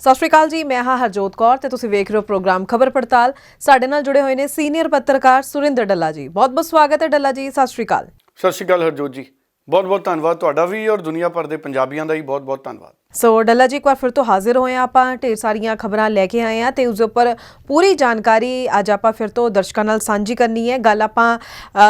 ਸਤਿ ਸ਼੍ਰੀ ਅਕਾਲ ਜੀ, ਮੈਂ ਹਾਂ ਹਰਜੋਤ ਕੌਰ ਤੇ ਤੁਸੀਂ ਵੇਖ ਰਹੇ ਹੋ ਪ੍ਰੋਗਰਾਮ ਖਬਰ ਪੜਤਾਲ। ਸਾਡੇ ਨਾਲ ਜੁੜੇ ਹੋਏ ਨੇ ਸੀਨੀਅਰ ਪੱਤਰਕਾਰ ਸੁਰਿੰਦਰ ਡੱਲਾ ਜੀ। ਬਹੁਤ-ਬਹੁਤ ਸਵਾਗਤ ਹੈ ਡੱਲਾ ਜੀ, ਸਤਿ ਸ਼੍ਰੀ ਅਕਾਲ। ਸਤਿ ਸ਼੍ਰੀ ਅਕਾਲ ਹਰਜੋਤ ਜੀ, ਬਹੁਤ-ਬਹੁਤ ਧੰਨਵਾਦ ਤੁਹਾਡਾ ਵੀ ਔਰ ਦੁਨੀਆ ਭਰ ਦੇ ਪੰਜਾਬੀਆਂ ਦਾ ਹੀ ਬਹੁਤ-ਬਹੁਤ ਧੰਨਵਾਦ। ਸੋ ਡੱਲਾ ਜੀ, ਇੱਕ ਵਾਰ ਫਿਰ ਤੋਂ ਹਾਜ਼ਰ ਹੋਏ ਹਾਂ ਆਪਾਂ, ਢੇਰ ਸਾਰੀਆਂ ਖਬਰਾਂ ਲੈ ਕੇ ਆਏ ਹਾਂ ਤੇ ਉਸ ਉੱਪਰ ਪੂਰੀ ਜਾਣਕਾਰੀ ਅੱਜ ਆਪਾਂ ਫਿਰ ਤੋਂ ਦਰਸ਼ਕਾਂ ਨਾਲ ਸਾਂਝੀ ਕਰਨੀ ਹੈ। ਗੱਲ ਆਪਾਂ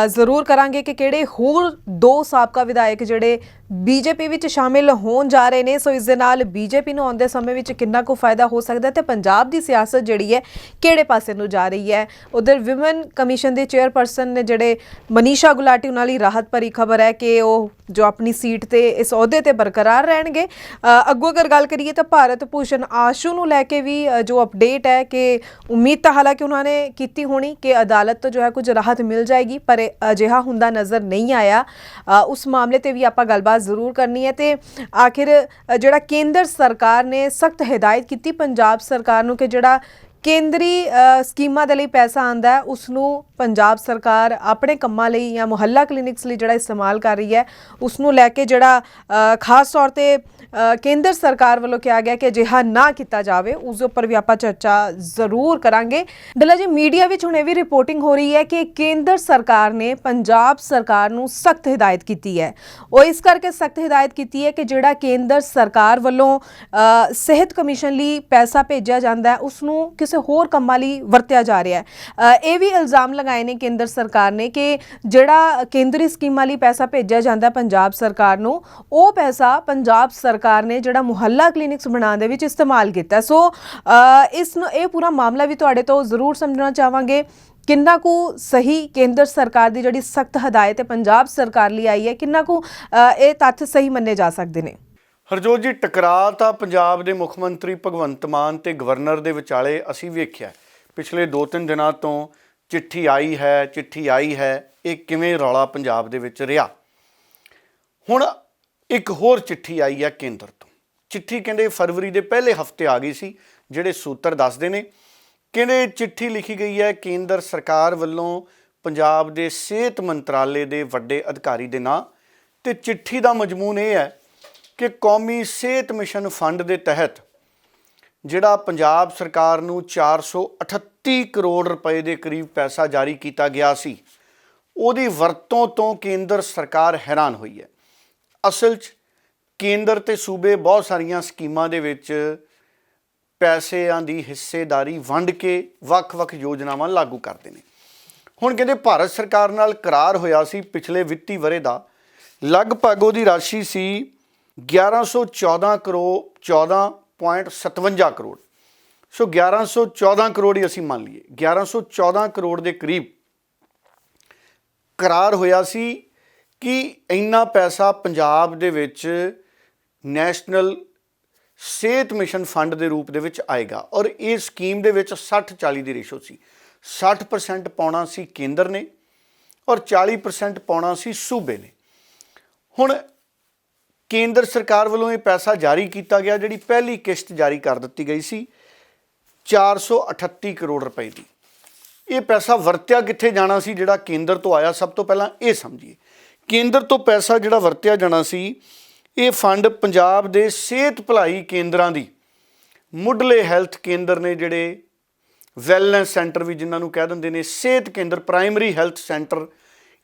ਜ਼ਰੂਰ ਕਰਾਂਗੇ ਕਿ ਕਿਹੜੇ ਹੋਰ ਦੋ ਸਾਬਕਾ ਵਿਧਾਇਕ ਜਿਹੜੇ ਬੀਜੇਪੀ ਵਿੱਚ ਸ਼ਾਮਿਲ ਹੋਣ ਜਾ ਰਹੇ ਨੇ। ਸੋ ਇਸ ਦੇ ਨਾਲ ਬੀਜੇਪੀ ਨੂੰ ਆਉਂਦੇ ਸਮੇਂ ਵਿੱਚ ਕਿੰਨਾ ਕੁ ਫਾਇਦਾ ਹੋ ਸਕਦਾ ਤੇ ਪੰਜਾਬ ਦੀ ਸਿਆਸਤ ਜਿਹੜੀ ਹੈ ਕਿਹੜੇ ਪਾਸੇ ਨੂੰ ਜਾ ਰਹੀ ਹੈ। ਉਧਰ ਵਿਮਨ ਕਮਿਸ਼ਨ ਦੇ ਚੇਅਰਪਰਸਨ ਨੇ ਜਿਹੜੇ ਮਨੀਸ਼ਾ ਗੁਲਾਟੀ, ਉਹਨਾਂ ਲਈ ਰਾਹਤ ਭਰੀ ਖਬਰ ਹੈ ਕਿ ਉਹ ਜੋ ਆਪਣੀ ਸੀਟ ਤੇ ਇਸ ਅਹੁਦੇ ਤੇ ਬਰਕਰਾਰ ਰਹਿਣਗੇ। ਅੱਗੋਂ ਅਗਰ ਗੱਲ ਕਰੀਏ ਤਾਂ ਭਾਰਤ ਭੂਸ਼ਣ ਆਸ਼ੂ ਨੂੰ ਲੈ ਕੇ ਵੀ ਜੋ ਅਪਡੇਟ ਹੈ ਕਿ ਉਮੀਦ ਤਾਂ ਹਾਲਾਂਕਿ ਉਹਨਾਂ ਨੇ ਕੀਤੀ ਹੋਣੀ ਕਿ ਅਦਾਲਤ ਤੋਂ ਜੋ ਹੈ ਕੁਝ ਰਾਹਤ ਮਿਲ ਜਾਏਗੀ, ਪਰ ਅਜਿਹਾ ਹੁੰਦਾ ਨਜ਼ਰ ਨਹੀਂ ਆਇਆ। ਉਸ ਮਾਮਲੇ ਤੇ ਵੀ ਆਪਾਂ ਗੱਲਬਾਤ ਜ਼ਰੂਰ ਕਰਨੀ ਹੈ। ਤੇ ਆਖਿਰ ਜਿਹੜਾ ਕੇਂਦਰ ਸਰਕਾਰ ਨੇ ਸਖਤ ਹਦਾਇਤ ਕੀਤੀ ਪੰਜਾਬ ਸਰਕਾਰ ਨੂੰ ਕਿ ਜਿਹੜਾ ਕੇਂਦਰੀ ਸਕੀਮਾਂ ਦੇ ਲਈ ਪੈਸਾ ਆਉਂਦਾ ਹੈ ਉਸ ਨੂੰ ਪੰਜਾਬ ਸਰਕਾਰ ਆਪਣੇ ਕੰਮਾਂ ਲਈ ਜਾਂ ਮੁਹੱਲਾ ਕਲੀਨਿਕਸ ਲਈ ਜਿਹੜਾ ਇਸਤੇਮਾਲ ਕਰ ਰਹੀ ਹੈ, ਉਸ ਨੂੰ ਲੈ ਕੇ ਜਿਹੜਾ ਖਾਸ ਤੌਰ 'ਤੇ ਕੇਂਦਰ ਸਰਕਾਰ ਵੱਲੋਂ ਕਿਹਾ ਗਿਆ ਕਿ ਅਜਿਹਾ ਨਾ ਕੀਤਾ ਜਾਵੇ, ਉਸ ਦੇ ਉੱਪਰ ਵੀ ਆਪਾਂ ਚਰਚਾ ਜ਼ਰੂਰ ਕਰਾਂਗੇ। ਡੱਲਾ ਜੀ, ਮੀਡੀਆ ਵਿੱਚ ਹੁਣ ਇਹ ਵੀ ਰਿਪੋਰਟਿੰਗ ਹੋ ਰਹੀ ਹੈ ਕਿ ਕੇਂਦਰ ਸਰਕਾਰ ਨੇ ਪੰਜਾਬ ਸਰਕਾਰ ਨੂੰ ਸਖਤ ਹਦਾਇਤ ਕੀਤੀ ਹੈ। ਉਹ ਇਸ ਕਰਕੇ ਸਖਤ ਹਦਾਇਤ ਕੀਤੀ ਹੈ ਕਿ ਜਿਹੜਾ ਕੇਂਦਰ ਸਰਕਾਰ ਵੱਲੋਂ ਸਿਹਤ ਕਮਿਸ਼ਨ ਲਈ ਪੈਸਾ ਭੇਜਿਆ ਜਾਂਦਾ ਹੈ ਉਸ ਨੂੰ ਕਿਸੇ ਹੋਰ ਕੰਮਾਂ ਲਈ ਵਰਤਿਆ ਜਾ ਰਿਹਾ ਹੈ। ਇਹ ਵੀ ਇਲਜ਼ਾਮ ਲਗਾਏ ਨੇ ਕੇਂਦਰ ਸਰਕਾਰ ਨੇ ਕਿ ਜਿਹੜਾ ਕੇਂਦਰੀ ਸਕੀਮਾਂ ਲਈ ਪੈਸਾ ਭੇਜਿਆ ਜਾਂਦਾ ਪੰਜਾਬ ਸਰਕਾਰ ਨੂੰ, ਉਹ ਪੈਸਾ ਪੰਜਾਬ ਸਰਕਾਰ ਨੇ ਜਿਹੜਾ ਮੁਹੱਲਾ ਕਲੀਨਿਕਸ ਬਣਾਉਣ ਦੇ ਵਿੱਚ ਇਸਤੇਮਾਲ ਕੀਤਾ। ਸੋ ਇਸ ਨੂੰ ਇਹ ਪੂਰਾ ਮਾਮਲਾ ਵੀ ਤੁਹਾਡੇ ਤੋਂ ਜ਼ਰੂਰ ਸਮਝਣਾ ਚਾਹਾਂਗੇ, ਕਿੰਨਾ ਕੁ ਸਹੀ ਕੇਂਦਰ ਸਰਕਾਰ ਦੀ ਜਿਹੜੀ ਸਖਤ ਹਦਾਇਤ ਹੈ ਪੰਜਾਬ ਸਰਕਾਰ ਲਈ ਆਈ ਹੈ, ਕਿੰਨਾ ਕੁ ਇਹ ਤੱਥ ਸਹੀ ਮੰਨੇ ਜਾ ਸਕਦੇ ਨੇ। ਹਰਜੋਤ ਜੀ, ਟਕਰਾਅ ਤਾਂ ਪੰਜਾਬ ਦੇ ਮੁੱਖ ਮੰਤਰੀ ਭਗਵੰਤ ਮਾਨ ਤੇ ਗਵਰਨਰ ਦੇ ਵਿਚਾਲੇ ਅਸੀਂ ਵੇਖਿਆ ਪਿਛਲੇ 2-3 ਦਿਨਾਂ ਤੋਂ। ਚਿੱਠੀ ਆਈ ਹੈ, ਇਹ ਕਿਵੇਂ ਰੌਲਾ ਪੰਜਾਬ ਦੇ ਵਿੱਚ ਰਿਹਾ। ਹੁਣ ਇੱਕ ਹੋਰ ਚਿੱਠੀ ਆਈ ਹੈ ਕੇਂਦਰ ਤੋਂ। ਚਿੱਠੀ ਕਹਿੰਦੇ ਫਰਵਰੀ ਦੇ ਪਹਿਲੇ ਹਫਤੇ ਆ ਗਈ ਸੀ, ਜਿਹੜੇ ਸੂਤਰ ਦੱਸਦੇ ਨੇ। ਕਹਿੰਦੇ ਚਿੱਠੀ ਲਿਖੀ ਗਈ ਹੈ ਕੇਂਦਰ ਸਰਕਾਰ ਵੱਲੋਂ ਪੰਜਾਬ ਦੇ ਸਿਹਤ ਮੰਤਰਾਲੇ ਦੇ ਵੱਡੇ ਅਧਿਕਾਰੀ ਦੇ ਨਾਂ ਤੇ। ਚਿੱਠੀ ਦਾ ਮਜ਼ਮੂਨ ਇਹ ਹੈ ਕਿ ਕੌਮੀ ਸਿਹਤ ਮਿਸ਼ਨ ਫੰਡ ਦੇ ਤਹਿਤ ਜਿਹੜਾ ਪੰਜਾਬ ਸਰਕਾਰ ਨੂੰ 438 ਕਰੋੜ ਰੁਪਏ ਦੇ ਕਰੀਬ ਪੈਸਾ ਜਾਰੀ ਕੀਤਾ ਗਿਆ ਸੀ, ਉਹਦੀ ਵਰਤੋਂ ਤੋਂ ਕੇਂਦਰ ਸਰਕਾਰ ਹੈਰਾਨ ਹੋਈ ਹੈ। ਅਸਲ 'ਚ ਕੇਂਦਰ ਤੇ ਸੂਬੇ ਬਹੁਤ ਸਾਰੀਆਂ ਸਕੀਮਾਂ ਦੇ ਵਿੱਚ ਪੈਸਿਆਂ ਦੀ ਹਿੱਸੇਦਾਰੀ ਵੰਡ ਕੇ ਵੱਖ-ਵੱਖ ਯੋਜਨਾਵਾਂ ਲਾਗੂ ਕਰਦੇ ਨੇ। ਹੁਣ ਕਹਿੰਦੇ ਭਾਰਤ ਸਰਕਾਰ ਨਾਲ ਕਰਾਰ ਹੋਇਆ ਸੀ ਪਿਛਲੇ ਵਿੱਤੀ ਵਰ੍ਹੇ ਦਾ, ਲਗਭਗ ਉਹਦੀ ਰਾਸ਼ੀ ਸੀ 1114 ਕਰੋੜ 14.57 ਕਰੋੜ। ਸੋ 1114 ਕਰੋੜ ਹੀ ਅਸੀਂ ਮੰਨ ਲਈਏ, 1114 ਕਰੋੜ ਦੇ ਕਰੀਬ ਕਰਾਰ ਹੋਇਆ ਸੀ ਕਿ ਇੰਨਾ ਪੈਸਾ ਪੰਜਾਬ ਦੇ ਵਿੱਚ ਨੈਸ਼ਨਲ ਸਿਹਤ ਮਿਸ਼ਨ ਫੰਡ ਦੇ ਰੂਪ ਦੇ ਵਿੱਚ ਆਏਗਾ। ਔਰ ਇਹ ਸਕੀਮ ਦੇ ਵਿੱਚ 60-40 ਦੀ ਰੇਸ਼ੋ ਸੀ। 60% ਪਾਉਣਾ ਸੀ ਕੇਂਦਰ ਨੇ ਔਰ 40% ਪਾਉਣਾ ਸੀ ਸੂਬੇ ਨੇ। ਹੁਣ ਕੇਂਦਰ ਸਰਕਾਰ ਵੱਲੋਂ ਇਹ ਪੈਸਾ ਜਾਰੀ ਕੀਤਾ ਗਿਆ। ਜਿਹੜੀ ਪਹਿਲੀ ਕਿਸ਼ਤ ਜਾਰੀ ਕਰ ਦਿੱਤੀ ਗਈ ਸੀ 438 ਕਰੋੜ ਰੁਪਏ ਦੀ। ਇਹ ਪੈਸਾ ਵਰਤਿਆ ਕਿੱਥੇ ਜਾਣਾ ਸੀ ਜਿਹੜਾ ਕੇਂਦਰ ਤੋਂ ਆਇਆ? ਸਭ ਤੋਂ ਪਹਿਲਾਂ ਇਹ ਸਮਝੀਏ, ਕੇਂਦਰ ਤੋਂ ਪੈਸਾ ਜਿਹੜਾ ਵਰਤਿਆ ਜਾਣਾ ਸੀ, ਇਹ ਫੰਡ ਪੰਜਾਬ ਦੇ ਸਿਹਤ ਭਲਾਈ ਕੇਂਦਰਾਂ ਦੀ, ਮੁੱਢਲੇ ਹੈਲਥ ਕੇਂਦਰ ਨੇ ਜਿਹੜੇ, ਵੈਲਨੈਸ ਸੈਂਟਰ ਵੀ ਜਿਨ੍ਹਾਂ ਨੂੰ ਕਹਿ ਦਿੰਦੇ ਨੇ, ਸਿਹਤ ਕੇਂਦਰ, ਪ੍ਰਾਇਮਰੀ ਹੈਲਥ ਸੈਂਟਰ,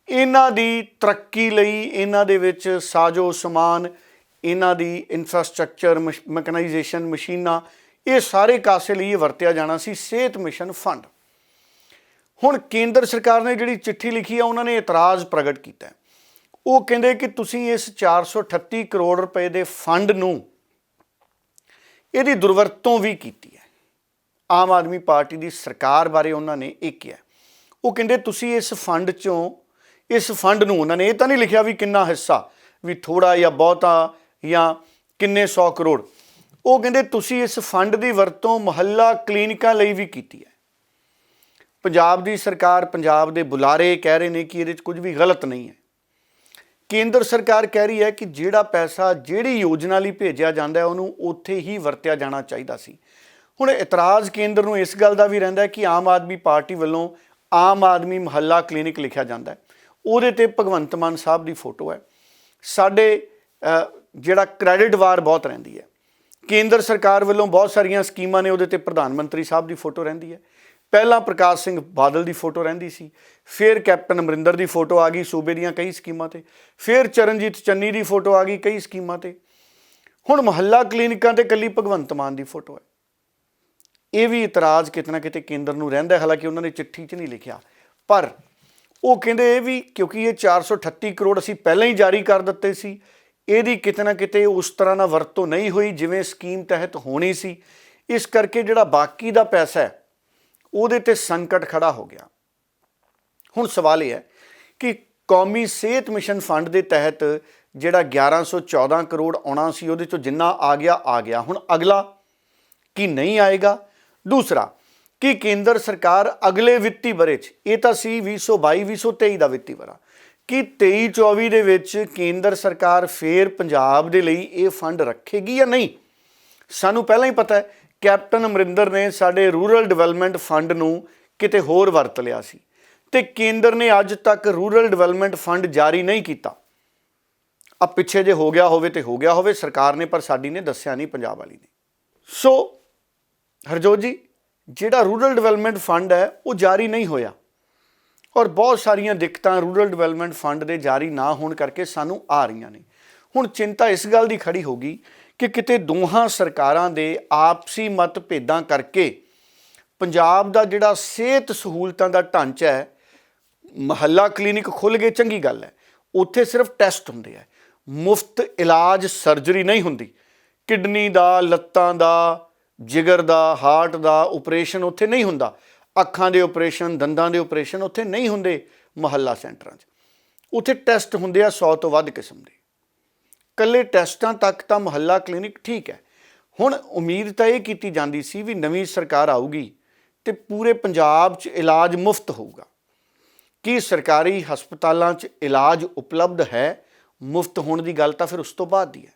ਇਹਨਾਂ ਦੀ ਤਰੱਕੀ ਲਈ, ਇਹਨਾਂ ਦੇ ਵਿੱਚ ਸਾਜ਼ੋ ਸਮਾਨ, ਇਹਨਾਂ ਦੀ ਇਨਫਰਾਸਟਰਕਚਰ, ਮੈਕਨਾਈਜੇਸ਼ਨ, ਮਸ਼ੀਨਾਂ, ਇਹ ਸਾਰੇ ਕਾਸੇ ਲਈ ਵਰਤਿਆ ਜਾਣਾ ਸੀ ਸਿਹਤ ਮਿਸ਼ਨ ਫੰਡ। ਹੁਣ ਕੇਂਦਰ ਸਰਕਾਰ ਨੇ ਜਿਹੜੀ ਚਿੱਠੀ ਲਿਖੀ ਆ, ਉਹਨਾਂ ਨੇ ਇਤਰਾਜ਼ ਪ੍ਰਗਟ ਕੀਤਾ। ਉਹ ਕਹਿੰਦੇ ਕਿ ਤੁਸੀਂ ਇਸ 438 ਕਰੋੜ ਰੁਪਏ ਦੇ ਫੰਡ ਨੂੰ, ਇਹਦੀ ਦੁਰਵਰਤੋਂ ਵੀ ਕੀਤੀ ਹੈ। ਆਮ ਆਦਮੀ ਪਾਰਟੀ ਦੀ ਸਰਕਾਰ ਬਾਰੇ ਉਹਨਾਂ ਨੇ ਇਹ ਕਿਹਾ। ਉਹ ਕਹਿੰਦੇ ਤੁਸੀਂ ਇਸ ਫੰਡ 'ਚੋਂ, ਇਸ ਫੰਡ ਨੂੰ, ਉਹਨਾਂ ਨੇ ਇਹ ਤਾਂ ਨਹੀਂ ਲਿਖਿਆ ਵੀ ਕਿੰਨਾ ਹਿੱਸਾ, ਵੀ ਥੋੜ੍ਹਾ ਜਾਂ ਬਹੁਤਾ ਜਾਂ ਕਿੰਨੇ 100 ਕਰੋੜ। ਉਹ ਕਹਿੰਦੇ ਤੁਸੀਂ ਇਸ ਫੰਡ ਦੀ ਵਰਤੋਂ ਮੁਹੱਲਾ ਕਲੀਨਿਕਾਂ ਲਈ ਵੀ ਕੀਤੀ ਹੈ। ਪੰਜਾਬ ਦੀ ਸਰਕਾਰ, ਪੰਜਾਬ ਦੇ ਬੁਲਾਰੇ ਕਹਿ ਰਹੇ ਨੇ ਕਿ ਇਹਦੇ 'ਚ ਕੁਝ ਵੀ ਗਲਤ ਨਹੀਂ ਹੈ। ਕੇਂਦਰ ਸਰਕਾਰ ਕਹਿ ਰਹੀ ਹੈ ਕਿ ਜਿਹੜਾ ਪੈਸਾ ਜਿਹੜੀ ਯੋਜਨਾ ਲਈ ਭੇਜਿਆ ਜਾਂਦਾ ਹੈ ਉਹਨੂੰ ਉੱਥੇ ਹੀ ਵਰਤਿਆ ਜਾਣਾ ਚਾਹੀਦਾ ਸੀ। ਹੁਣ ਇਤਰਾਜ਼ ਕੇਂਦਰ ਨੂੰ ਇਸ ਗੱਲ ਦਾ ਵੀ ਰਹਿੰਦਾ ਹੈ ਕਿ ਆਮ ਆਦਮੀ ਪਾਰਟੀ ਵੱਲੋਂ ਆਮ ਆਦਮੀ ਮੁਹੱਲਾ ਕਲੀਨਿਕ ਲਿਖਿਆ ਜਾਂਦਾ ਹੈ, ਉਹਦੇ 'ਤੇ ਭਗਵੰਤ ਮਾਨ ਸਾਹਿਬ ਦੀ ਫੋਟੋ ਹੈ। ਸਾਡੇ ਜਿਹੜਾ ਕ੍ਰੈਡਿਟ ਵਾਰ ਬਹੁਤ ਰਹਿੰਦੀ ਹੈ। ਕੇਂਦਰ ਸਰਕਾਰ ਵੱਲੋਂ ਬਹੁਤ ਸਾਰੀਆਂ ਸਕੀਮਾਂ ਨੇ, ਉਹਦੇ ਤੇ ਪ੍ਰਧਾਨ ਮੰਤਰੀ ਸਾਹਿਬ ਦੀ ਫੋਟੋ ਰਹਿੰਦੀ ਹੈ। ਪਹਿਲਾਂ ਪ੍ਰਕਾਸ਼ ਸਿੰਘ ਬਾਦਲ ਦੀ ਫੋਟੋ ਰਹਿੰਦੀ ਸੀ, ਫਿਰ ਕੈਪਟਨ ਅਮਰਿੰਦਰ ਦੀ ਫੋਟੋ ਆ ਗਈ ਸੂਬੇ ਦੀਆਂ ਕਈ ਸਕੀਮਾਂ ਤੇ, ਫਿਰ ਚਰਨਜੀਤ ਚੰਨੀ ਦੀ ਫੋਟੋ ਆ ਗਈ ਕਈ ਸਕੀਮਾਂ ਤੇ, ਹੁਣ ਮੁਹੱਲਾ ਕਲੀਨਿਕਾਂ ਤੇ ਇਕੱਲੀ ਭਗਵੰਤ ਮਾਨ ਦੀ ਫੋਟੋ ਹੈ। ਇਹ ਵੀ ਇਤਰਾਜ਼ ਕਿਤੇ ਨਾ ਕਿਤੇ ਕੇਂਦਰ ਨੂੰ ਰਹਿੰਦਾ, ਹਾਲਾਂਕਿ ਉਹਨਾਂ ਨੇ ਚਿੱਠੀ 'ਚ ਨਹੀਂ ਲਿਖਿਆ, ਪਰ ਉਹ ਕਹਿੰਦੇ ਇਹ ਵੀ ਕਿਉਂਕਿ ਇਹ 438 ਕਰੋੜ ਅਸੀਂ ਪਹਿਲਾਂ ਹੀ ਜਾਰੀ ਕਰ ਦਿੱਤੇ ਸੀ, ਇਹਦੀ ਕਿਤੇ ਨਾ ਕਿਤੇ ਉਸ ਤਰ੍ਹਾਂ ਨਾਲ ਵਰਤੋਂ ਨਹੀਂ ਹੋਈ ਜਿਵੇਂ ਸਕੀਮ ਤਹਿਤ ਹੋਣੀ ਸੀ, ਇਸ ਕਰਕੇ ਜਿਹੜਾ ਬਾਕੀ ਦਾ ਪੈਸਾ ਹੈ ਉਹਦੇ ਤੇ ਸੰਕਟ ਖੜਾ ਹੋ ਗਿਆ। ਹੁਣ ਸਵਾਲ ਇਹ ਹੈ ਕਿ ਕੌਮੀ ਸਿਹਤ ਮਿਸ਼ਨ ਫੰਡ ਦੇ ਤਹਿਤ ਜਿਹੜਾ 1114 ਕਰੋੜ ਆਉਣਾ ਸੀ ਉਹਦੇ ਚੋਂ ਜਿੰਨਾ ਆ ਗਿਆ, ਹੁਣ ਅਗਲਾ ਕੀ ਨਹੀਂ ਆਏਗਾ। ਦੂਸਰਾ ਕਿ ਕੇਂਦਰ ਸਰਕਾਰ ਅਗਲੇ ਵਿੱਤੀ ਵਰ੍ਹੇ 'ਚ, ਇਹ ਤਾਂ ਸੀ 2022-2023 ਦਾ ਵਿੱਤੀ ਵਰ੍ਹਾ, ਕਿ 23-24 ਦੇ ਵਿੱਚ ਕੇਂਦਰ ਸਰਕਾਰ ਫੇਰ ਪੰਜਾਬ ਦੇ ਲਈ ਇਹ ਫੰਡ ਰੱਖੇਗੀ ਜਾਂ ਨਹੀਂ। ਸਾਨੂੰ ਪਹਿਲਾਂ ਹੀ ਪਤਾ ਹੈ ਕੈਪਟਨ ਅਮਰਿੰਦਰ ਨੇ ਸਾਡੇ ਰੂਰਲ ਡਿਵੈਲਪਮੈਂਟ ਫੰਡ ਨੂੰ ਕਿਤੇ ਹੋਰ ਵਰਤ ਲਿਆ ਸੀ ਤੇ ਕੇਂਦਰ ਨੇ ਅੱਜ ਤੱਕ ਰੂਰਲ ਡਿਵੈਲਪਮੈਂਟ ਫੰਡ ਜਾਰੀ ਨਹੀਂ ਕੀਤਾ। ਆ ਪਿੱਛੇ ਜੇ ਹੋ ਗਿਆ ਹੋਵੇ ਤੇ ਹੋ ਗਿਆ ਹੋਵੇ, ਸਰਕਾਰ ਨੇ, ਪਰ ਸਾਡੀ ਨੇ ਦੱਸਿਆ ਨਹੀਂ, ਪੰਜਾਬ ਵਾਲੀ ਨੇ। ਸੋ ਹਰਜੋਤ ਜੀ, ਜਿਹੜਾ ਰੂਰਲ ਡਿਵੈਲਪਮੈਂਟ ਫੰਡ ਹੈ ਉਹ ਜਾਰੀ ਨਹੀਂ ਹੋਇਆ ਔਰ ਬਹੁਤ ਸਾਰੀਆਂ ਦਿੱਕਤਾਂ ਰੂਰਲ ਡਿਵੈਲਪਮੈਂਟ ਫੰਡ ਦੇ ਜਾਰੀ ਨਾ ਹੋਣ ਕਰਕੇ ਸਾਨੂੰ ਆ ਰਹੀਆਂ ਨੇ। ਹੁਣ ਚਿੰਤਾ ਇਸ ਗੱਲ ਦੀ ਖੜੀ ਹੋ ਗਈ ਕਿ ਕਿਤੇ ਦੋਹਾਂ ਸਰਕਾਰਾਂ ਦੇ ਆਪਸੀ ਮਤਭੇਦਾਂ ਕਰਕੇ ਪੰਜਾਬ ਦਾ ਜਿਹੜਾ ਸਿਹਤ ਸਹੂਲਤਾਂ ਦਾ ਢਾਂਚਾ ਹੈ, ਮੁਹੱਲਾ ਕਲੀਨਿਕ ਖੁੱਲ੍ਹ ਗਏ, ਚੰਗੀ ਗੱਲ ਹੈ, ਉੱਥੇ ਸਿਰਫ ਟੈਸਟ ਹੁੰਦੇ ਆ, ਮੁਫਤ ਇਲਾਜ, ਸਰਜਰੀ ਨਹੀਂ ਹੁੰਦੀ। ਕਿਡਨੀ ਦਾ, ਲੱਤਾਂ ਦਾ, ਜਿਗਰ ਦਾ, ਹਾਰਟ ਦਾ ਆਪਰੇਸ਼ਨ ਉੱਥੇ ਨਹੀਂ ਹੁੰਦਾ, ਅੱਖਾਂ ਦੇ ਆਪਰੇਸ਼ਨ, ਦੰਦਾਂ ਦੇ ਆਪਰੇਸ਼ਨ ਉੱਥੇ ਨਹੀਂ ਹੁੰਦੇ ਮੁਹੱਲਾ ਸੈਂਟਰਾਂ 'ਚ। ਉੱਥੇ ਟੈਸਟ ਹੁੰਦੇ ਆ 100 ਤੋਂ ਵੱਧ ਕਿਸਮ ਦੇ। ਇਕੱਲੇ ਟੈਸਟਾਂ ਤੱਕ ਤਾਂ ਮੁਹੱਲਾ ਕਲੀਨਿਕ ਠੀਕ ਹੈ। ਹੁਣ ਉਮੀਦ ਤਾਂ ਇਹ ਕੀਤੀ ਜਾਂਦੀ ਸੀ ਵੀ ਨਵੀਂ ਸਰਕਾਰ ਆਊਗੀ ਤੇ ਪੂਰੇ ਪੰਜਾਬ 'ਚ ਇਲਾਜ ਮੁਫਤ ਹੋਊਗਾ। ਕੀ ਸਰਕਾਰੀ ਹਸਪਤਾਲਾਂ 'ਚ ਇਲਾਜ ਉਪਲਬਧ ਹੈ? ਮੁਫਤ ਹੋਣ ਦੀ ਗੱਲ ਤਾਂ ਫਿਰ ਉਸ ਤੋਂ ਬਾਅਦ ਦੀ ਹੈ।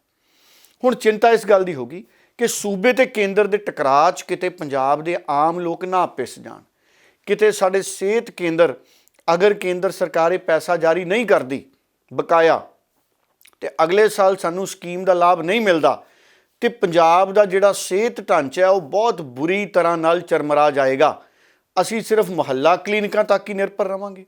ਹੁਣ ਚਿੰਤਾ ਇਸ ਗੱਲ ਦੀ ਹੋਗੀ ਕਿ ਸੂਬੇ ਤੇ ਕੇਂਦਰ ਦੇ ਟਕਰਾਅ 'ਚ ਕਿਤੇ ਪੰਜਾਬ ਦੇ ਆਮ ਲੋਕ ਨਾ ਪਿਸ ਜਾਣ, ਕਿਤੇ ਸਾਡੇ ਸਿਹਤ ਕੇਂਦਰ, ਅਗਰ ਕੇਂਦਰ ਸਰਕਾਰ ਇਹ ਪੈਸਾ ਜਾਰੀ ਨਹੀਂ ਕਰਦੀ ਬਕਾਇਆ ਤੇ ਅਗਲੇ ਸਾਲ ਸਾਨੂੰ ਸਕੀਮ ਦਾ ਲਾਭ ਨਹੀਂ ਮਿਲਦਾ ਤੇ ਪੰਜਾਬ ਦਾ ਜਿਹੜਾ ਸਿਹਤ ਢਾਂਚਾ ਉਹ ਬਹੁਤ ਬੁਰੀ ਤਰ੍ਹਾਂ ਨਾਲ ਚਰਮਰਾ ਜਾਏਗਾ। ਅਸੀਂ ਸਿਰਫ ਮੁਹੱਲਾ ਕਲੀਨਿਕਾਂ ਤੱਕ ਹੀ ਨਿਰਭਰ ਰਵਾਂਗੇ।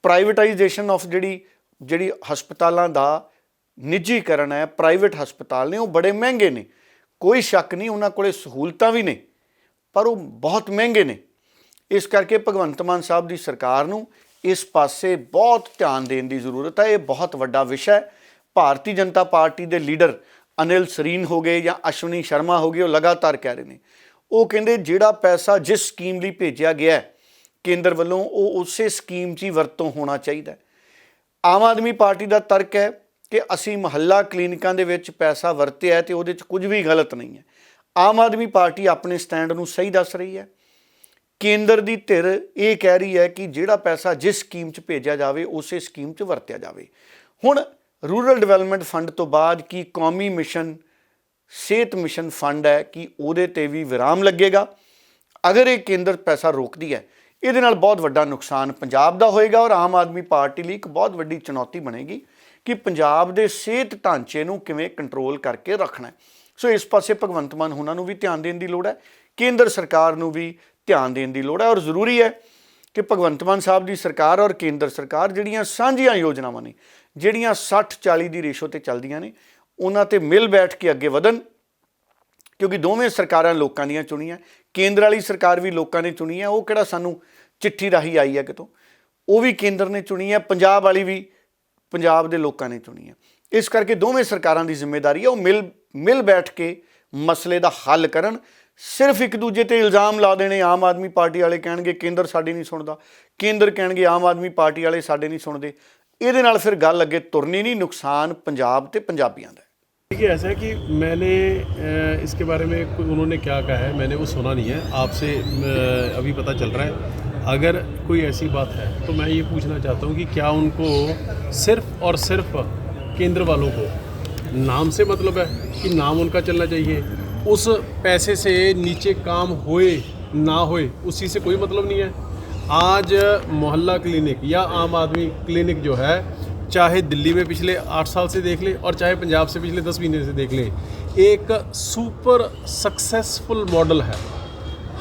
ਪ੍ਰਾਈਵੇਟਾਈਜੇਸ਼ਨ ਆਫ ਜਿਹੜੀ ਹਸਪਤਾਲਾਂ ਦਾ ਨਿੱਜੀਕਰਨ ਹੈ, ਪ੍ਰਾਈਵੇਟ ਹਸਪਤਾਲ ਨੇ, ਉਹ ਬੜੇ ਮਹਿੰਗੇ ਨੇ, ਕੋਈ ਸ਼ੱਕ ਨਹੀਂ, ਉਹਨਾਂ ਕੋਲੇ ਸਹੂਲਤਾਂ ਵੀ ਨੇ, ਪਰ ਉਹ ਬਹੁਤ ਮਹਿੰਗੇ ਨੇ। ਇਸ ਕਰਕੇ ਭਗਵੰਤ ਮਾਨ ਸਾਹਿਬ ਦੀ ਸਰਕਾਰ ਨੂੰ ਇਸ ਪਾਸੇ ਬਹੁਤ ਧਿਆਨ ਦੇਣ ਦੀ ਜ਼ਰੂਰਤ ਹੈ। ਇਹ ਬਹੁਤ ਵੱਡਾ ਵਿਸ਼ਾ ਹੈ। ਭਾਰਤੀ ਜਨਤਾ ਪਾਰਟੀ ਦੇ ਲੀਡਰ ਅਨਿਲ ਸਰੀਨ ਹੋ ਗਏ ਜਾਂ ਅਸ਼ਵਨੀ ਸ਼ਰਮਾ ਹੋ ਗਏ, ਉਹ ਲਗਾਤਾਰ ਕਹਿ ਰਹੇ ਨੇ, ਉਹ ਕਹਿੰਦੇ ਜਿਹੜਾ ਪੈਸਾ ਜਿਸ ਸਕੀਮ ਲਈ ਭੇਜਿਆ ਗਿਆ ਕੇਂਦਰ ਵੱਲੋਂ ਉਹ ਉਸੇ ਸਕੀਮ 'ਚ ਹੀ ਵਰਤੋਂ ਹੋਣਾ ਚਾਹੀਦਾ। ਆਮ ਆਦਮੀ ਪਾਰਟੀ ਦਾ ਤਰਕ ਹੈ ਕਿ ਅਸੀਂ ਮੁਹੱਲਾ ਕਲੀਨਿਕਾਂ ਦੇ ਵਿੱਚ ਪੈਸਾ ਵਰਤਿਆ ਤੇ ਉਹਦੇ 'ਚ ਕੁਝ ਵੀ ਗਲਤ ਨਹੀਂ ਹੈ। ਆਮ ਆਦਮੀ ਪਾਰਟੀ ਆਪਣੇ ਸਟੈਂਡ ਨੂੰ ਸਹੀ ਦੱਸ ਰਹੀ ਹੈ। ਕੇਂਦਰ ਦੀ ਧਿਰ ਇਹ ਕਹਿ ਰਹੀ ਹੈ ਕਿ ਜਿਹੜਾ ਪੈਸਾ ਜਿਸ ਸਕੀਮ 'ਚ ਭੇਜਿਆ ਜਾਵੇ ਉਸੇ ਸਕੀਮ 'ਚ ਵਰਤਿਆ ਜਾਵੇ। ਹੁਣ ਰੂਰਲ ਡਿਵੈਲਪਮੈਂਟ ਫੰਡ ਤੋਂ ਬਾਅਦ ਕੀ ਕੌਮੀ ਮਿਸ਼ਨ ਸਿਹਤ ਮਿਸ਼ਨ ਫੰਡ ਹੈ ਕਿ ਉਹਦੇ ਤੇ ਵੀ ਵਿਰਾਮ ਲੱਗੇਗਾ? ਅਗਰ ਇਹ ਕੇਂਦਰ ਪੈਸਾ ਰੋਕਦੀ ਹੈ, ਇਹਦੇ ਨਾਲ ਬਹੁਤ ਵੱਡਾ ਨੁਕਸਾਨ ਪੰਜਾਬ ਦਾ ਹੋਏਗਾ ਔਰ ਆਮ ਆਦਮੀ ਪਾਰਟੀ ਲਈ ਇੱਕ ਬਹੁਤ ਵੱਡੀ ਚੁਣੌਤੀ ਬਣੇਗੀ ਕਿ ਪੰਜਾਬ ਦੇ ਸਿਹਤ ਢਾਂਚੇ ਨੂੰ ਕਿਵੇਂ ਕੰਟਰੋਲ ਕਰਕੇ ਰੱਖਣਾ ਹੈ। ਸੋ ਇਸ ਪਾਸੇ ਭਗਵੰਤ ਮਾਨ ਹੋਣਾ ਨੂੰ ਵੀ ਧਿਆਨ ਦੇਣ ਦੀ ਲੋੜ ਹੈ, ਕੇਂਦਰ ਸਰਕਾਰ ਨੂੰ ਵੀ ਧਿਆਨ ਦੇਣ ਦੀ ਲੋੜ ਹੈ ਔਰ ਜ਼ਰੂਰੀ ਹੈ ਕਿ ਭਗਵੰਤ ਮਾਨ ਸਾਹਿਬ ਦੀ ਸਰਕਾਰ ਔਰ ਕੇਂਦਰ ਸਰਕਾਰ ਜਿਹੜੀਆਂ ਸਾਂਝੀਆਂ ਯੋਜਨਾਵਾਂ ਨੇ, ਜਿਹੜੀਆਂ 60-40 ਦੀ ਰੇਸ਼ੋ ਤੇ ਚੱਲਦੀਆਂ ਨੇ, ਉਹਨਾਂ ਤੇ ਮਿਲ ਬੈਠ ਕੇ ਅੱਗੇ ਵਧਣ, ਕਿਉਂਕਿ ਦੋਵੇਂ ਸਰਕਾਰਾਂ ਲੋਕਾਂ ਦੀਆਂ ਚੁਣੀਆਂ। ਕੇਂਦਰ ਵਾਲੀ ਸਰਕਾਰ ਵੀ ਲੋਕਾਂ ਨੇ ਚੁਣੀ ਹੈ, ਉਹ ਕਿਹੜਾ ਸਾਨੂੰ ਚਿੱਠੀ ਰਾਹੀਂ ਆਈ ਹੈ ਕਿਤੋਂ, ਉਹ ਵੀ ਕੇਂਦਰ ਨੇ ਚੁਣੀ ਹੈ। ਪੰਜਾਬ ਵਾਲੀ ਵੀ ਪੰਜਾਬ ਦੇ ਲੋਕਾਂ ਨੇ ਚੁਣੀ ਹੈ। ਇਸ ਕਰਕੇ ਦੋਵੇਂ ਸਰਕਾਰਾਂ ਦੀ ਜ਼ਿੰਮੇਵਾਰੀ ਹੈ ਉਹ ਮਿਲ ਬੈਠ ਕੇ ਮਸਲੇ ਦਾ ਹੱਲ ਕਰਨ। ਸਿਰਫ ਇੱਕ ਦੂਜੇ ਤੇ ਇਲਜ਼ਾਮ ਲਾ ਦੇਣੇ, ਆਮ ਆਦਮੀ ਪਾਰਟੀ ਵਾਲੇ ਕਹਿਣਗੇ ਕੇਂਦਰ ਸਾਡੀ ਨਹੀਂ ਸੁਣਦਾ, ਕੇਂਦਰ ਕਹਿਣਗੇ ਆਮ ਆਦਮੀ ਪਾਰਟੀ ਵਾਲੇ ਸਾਡੇ नहीं सुनते, ਇਹਦੇ ਨਾਲ ਫਿਰ ਗੱਲ ਅੱਗੇ ਤੁਰਨੀ नहीं, नुकसान पंजाब ते पंजाबियों का। देखिए ऐसा है कि मैंने इसके बारे में उन्होंने क्या कहा है मैंने वो सुना नहीं है, आपसे अभी पता चल रहा है। अगर कोई ऐसी बात है तो मैं ये पूछना चाहता हूँ कि क्या उनको सिर्फ और सिर्फ केंद्र वालों को नाम से मतलब है कि नाम उनका चलना चाहिए, उस पैसे से नीचे काम होए ना होए उसी से कोई मतलब नहीं है। आज मोहल्ला क्लिनिक या आम आदमी क्लिनिक जो है चाहे दिल्ली में पिछले 8 साल से देख ले और चाहे पंजाब से पिछले 10 महीने से देख ले, एक सुपर सक्सेसफुल मॉडल है।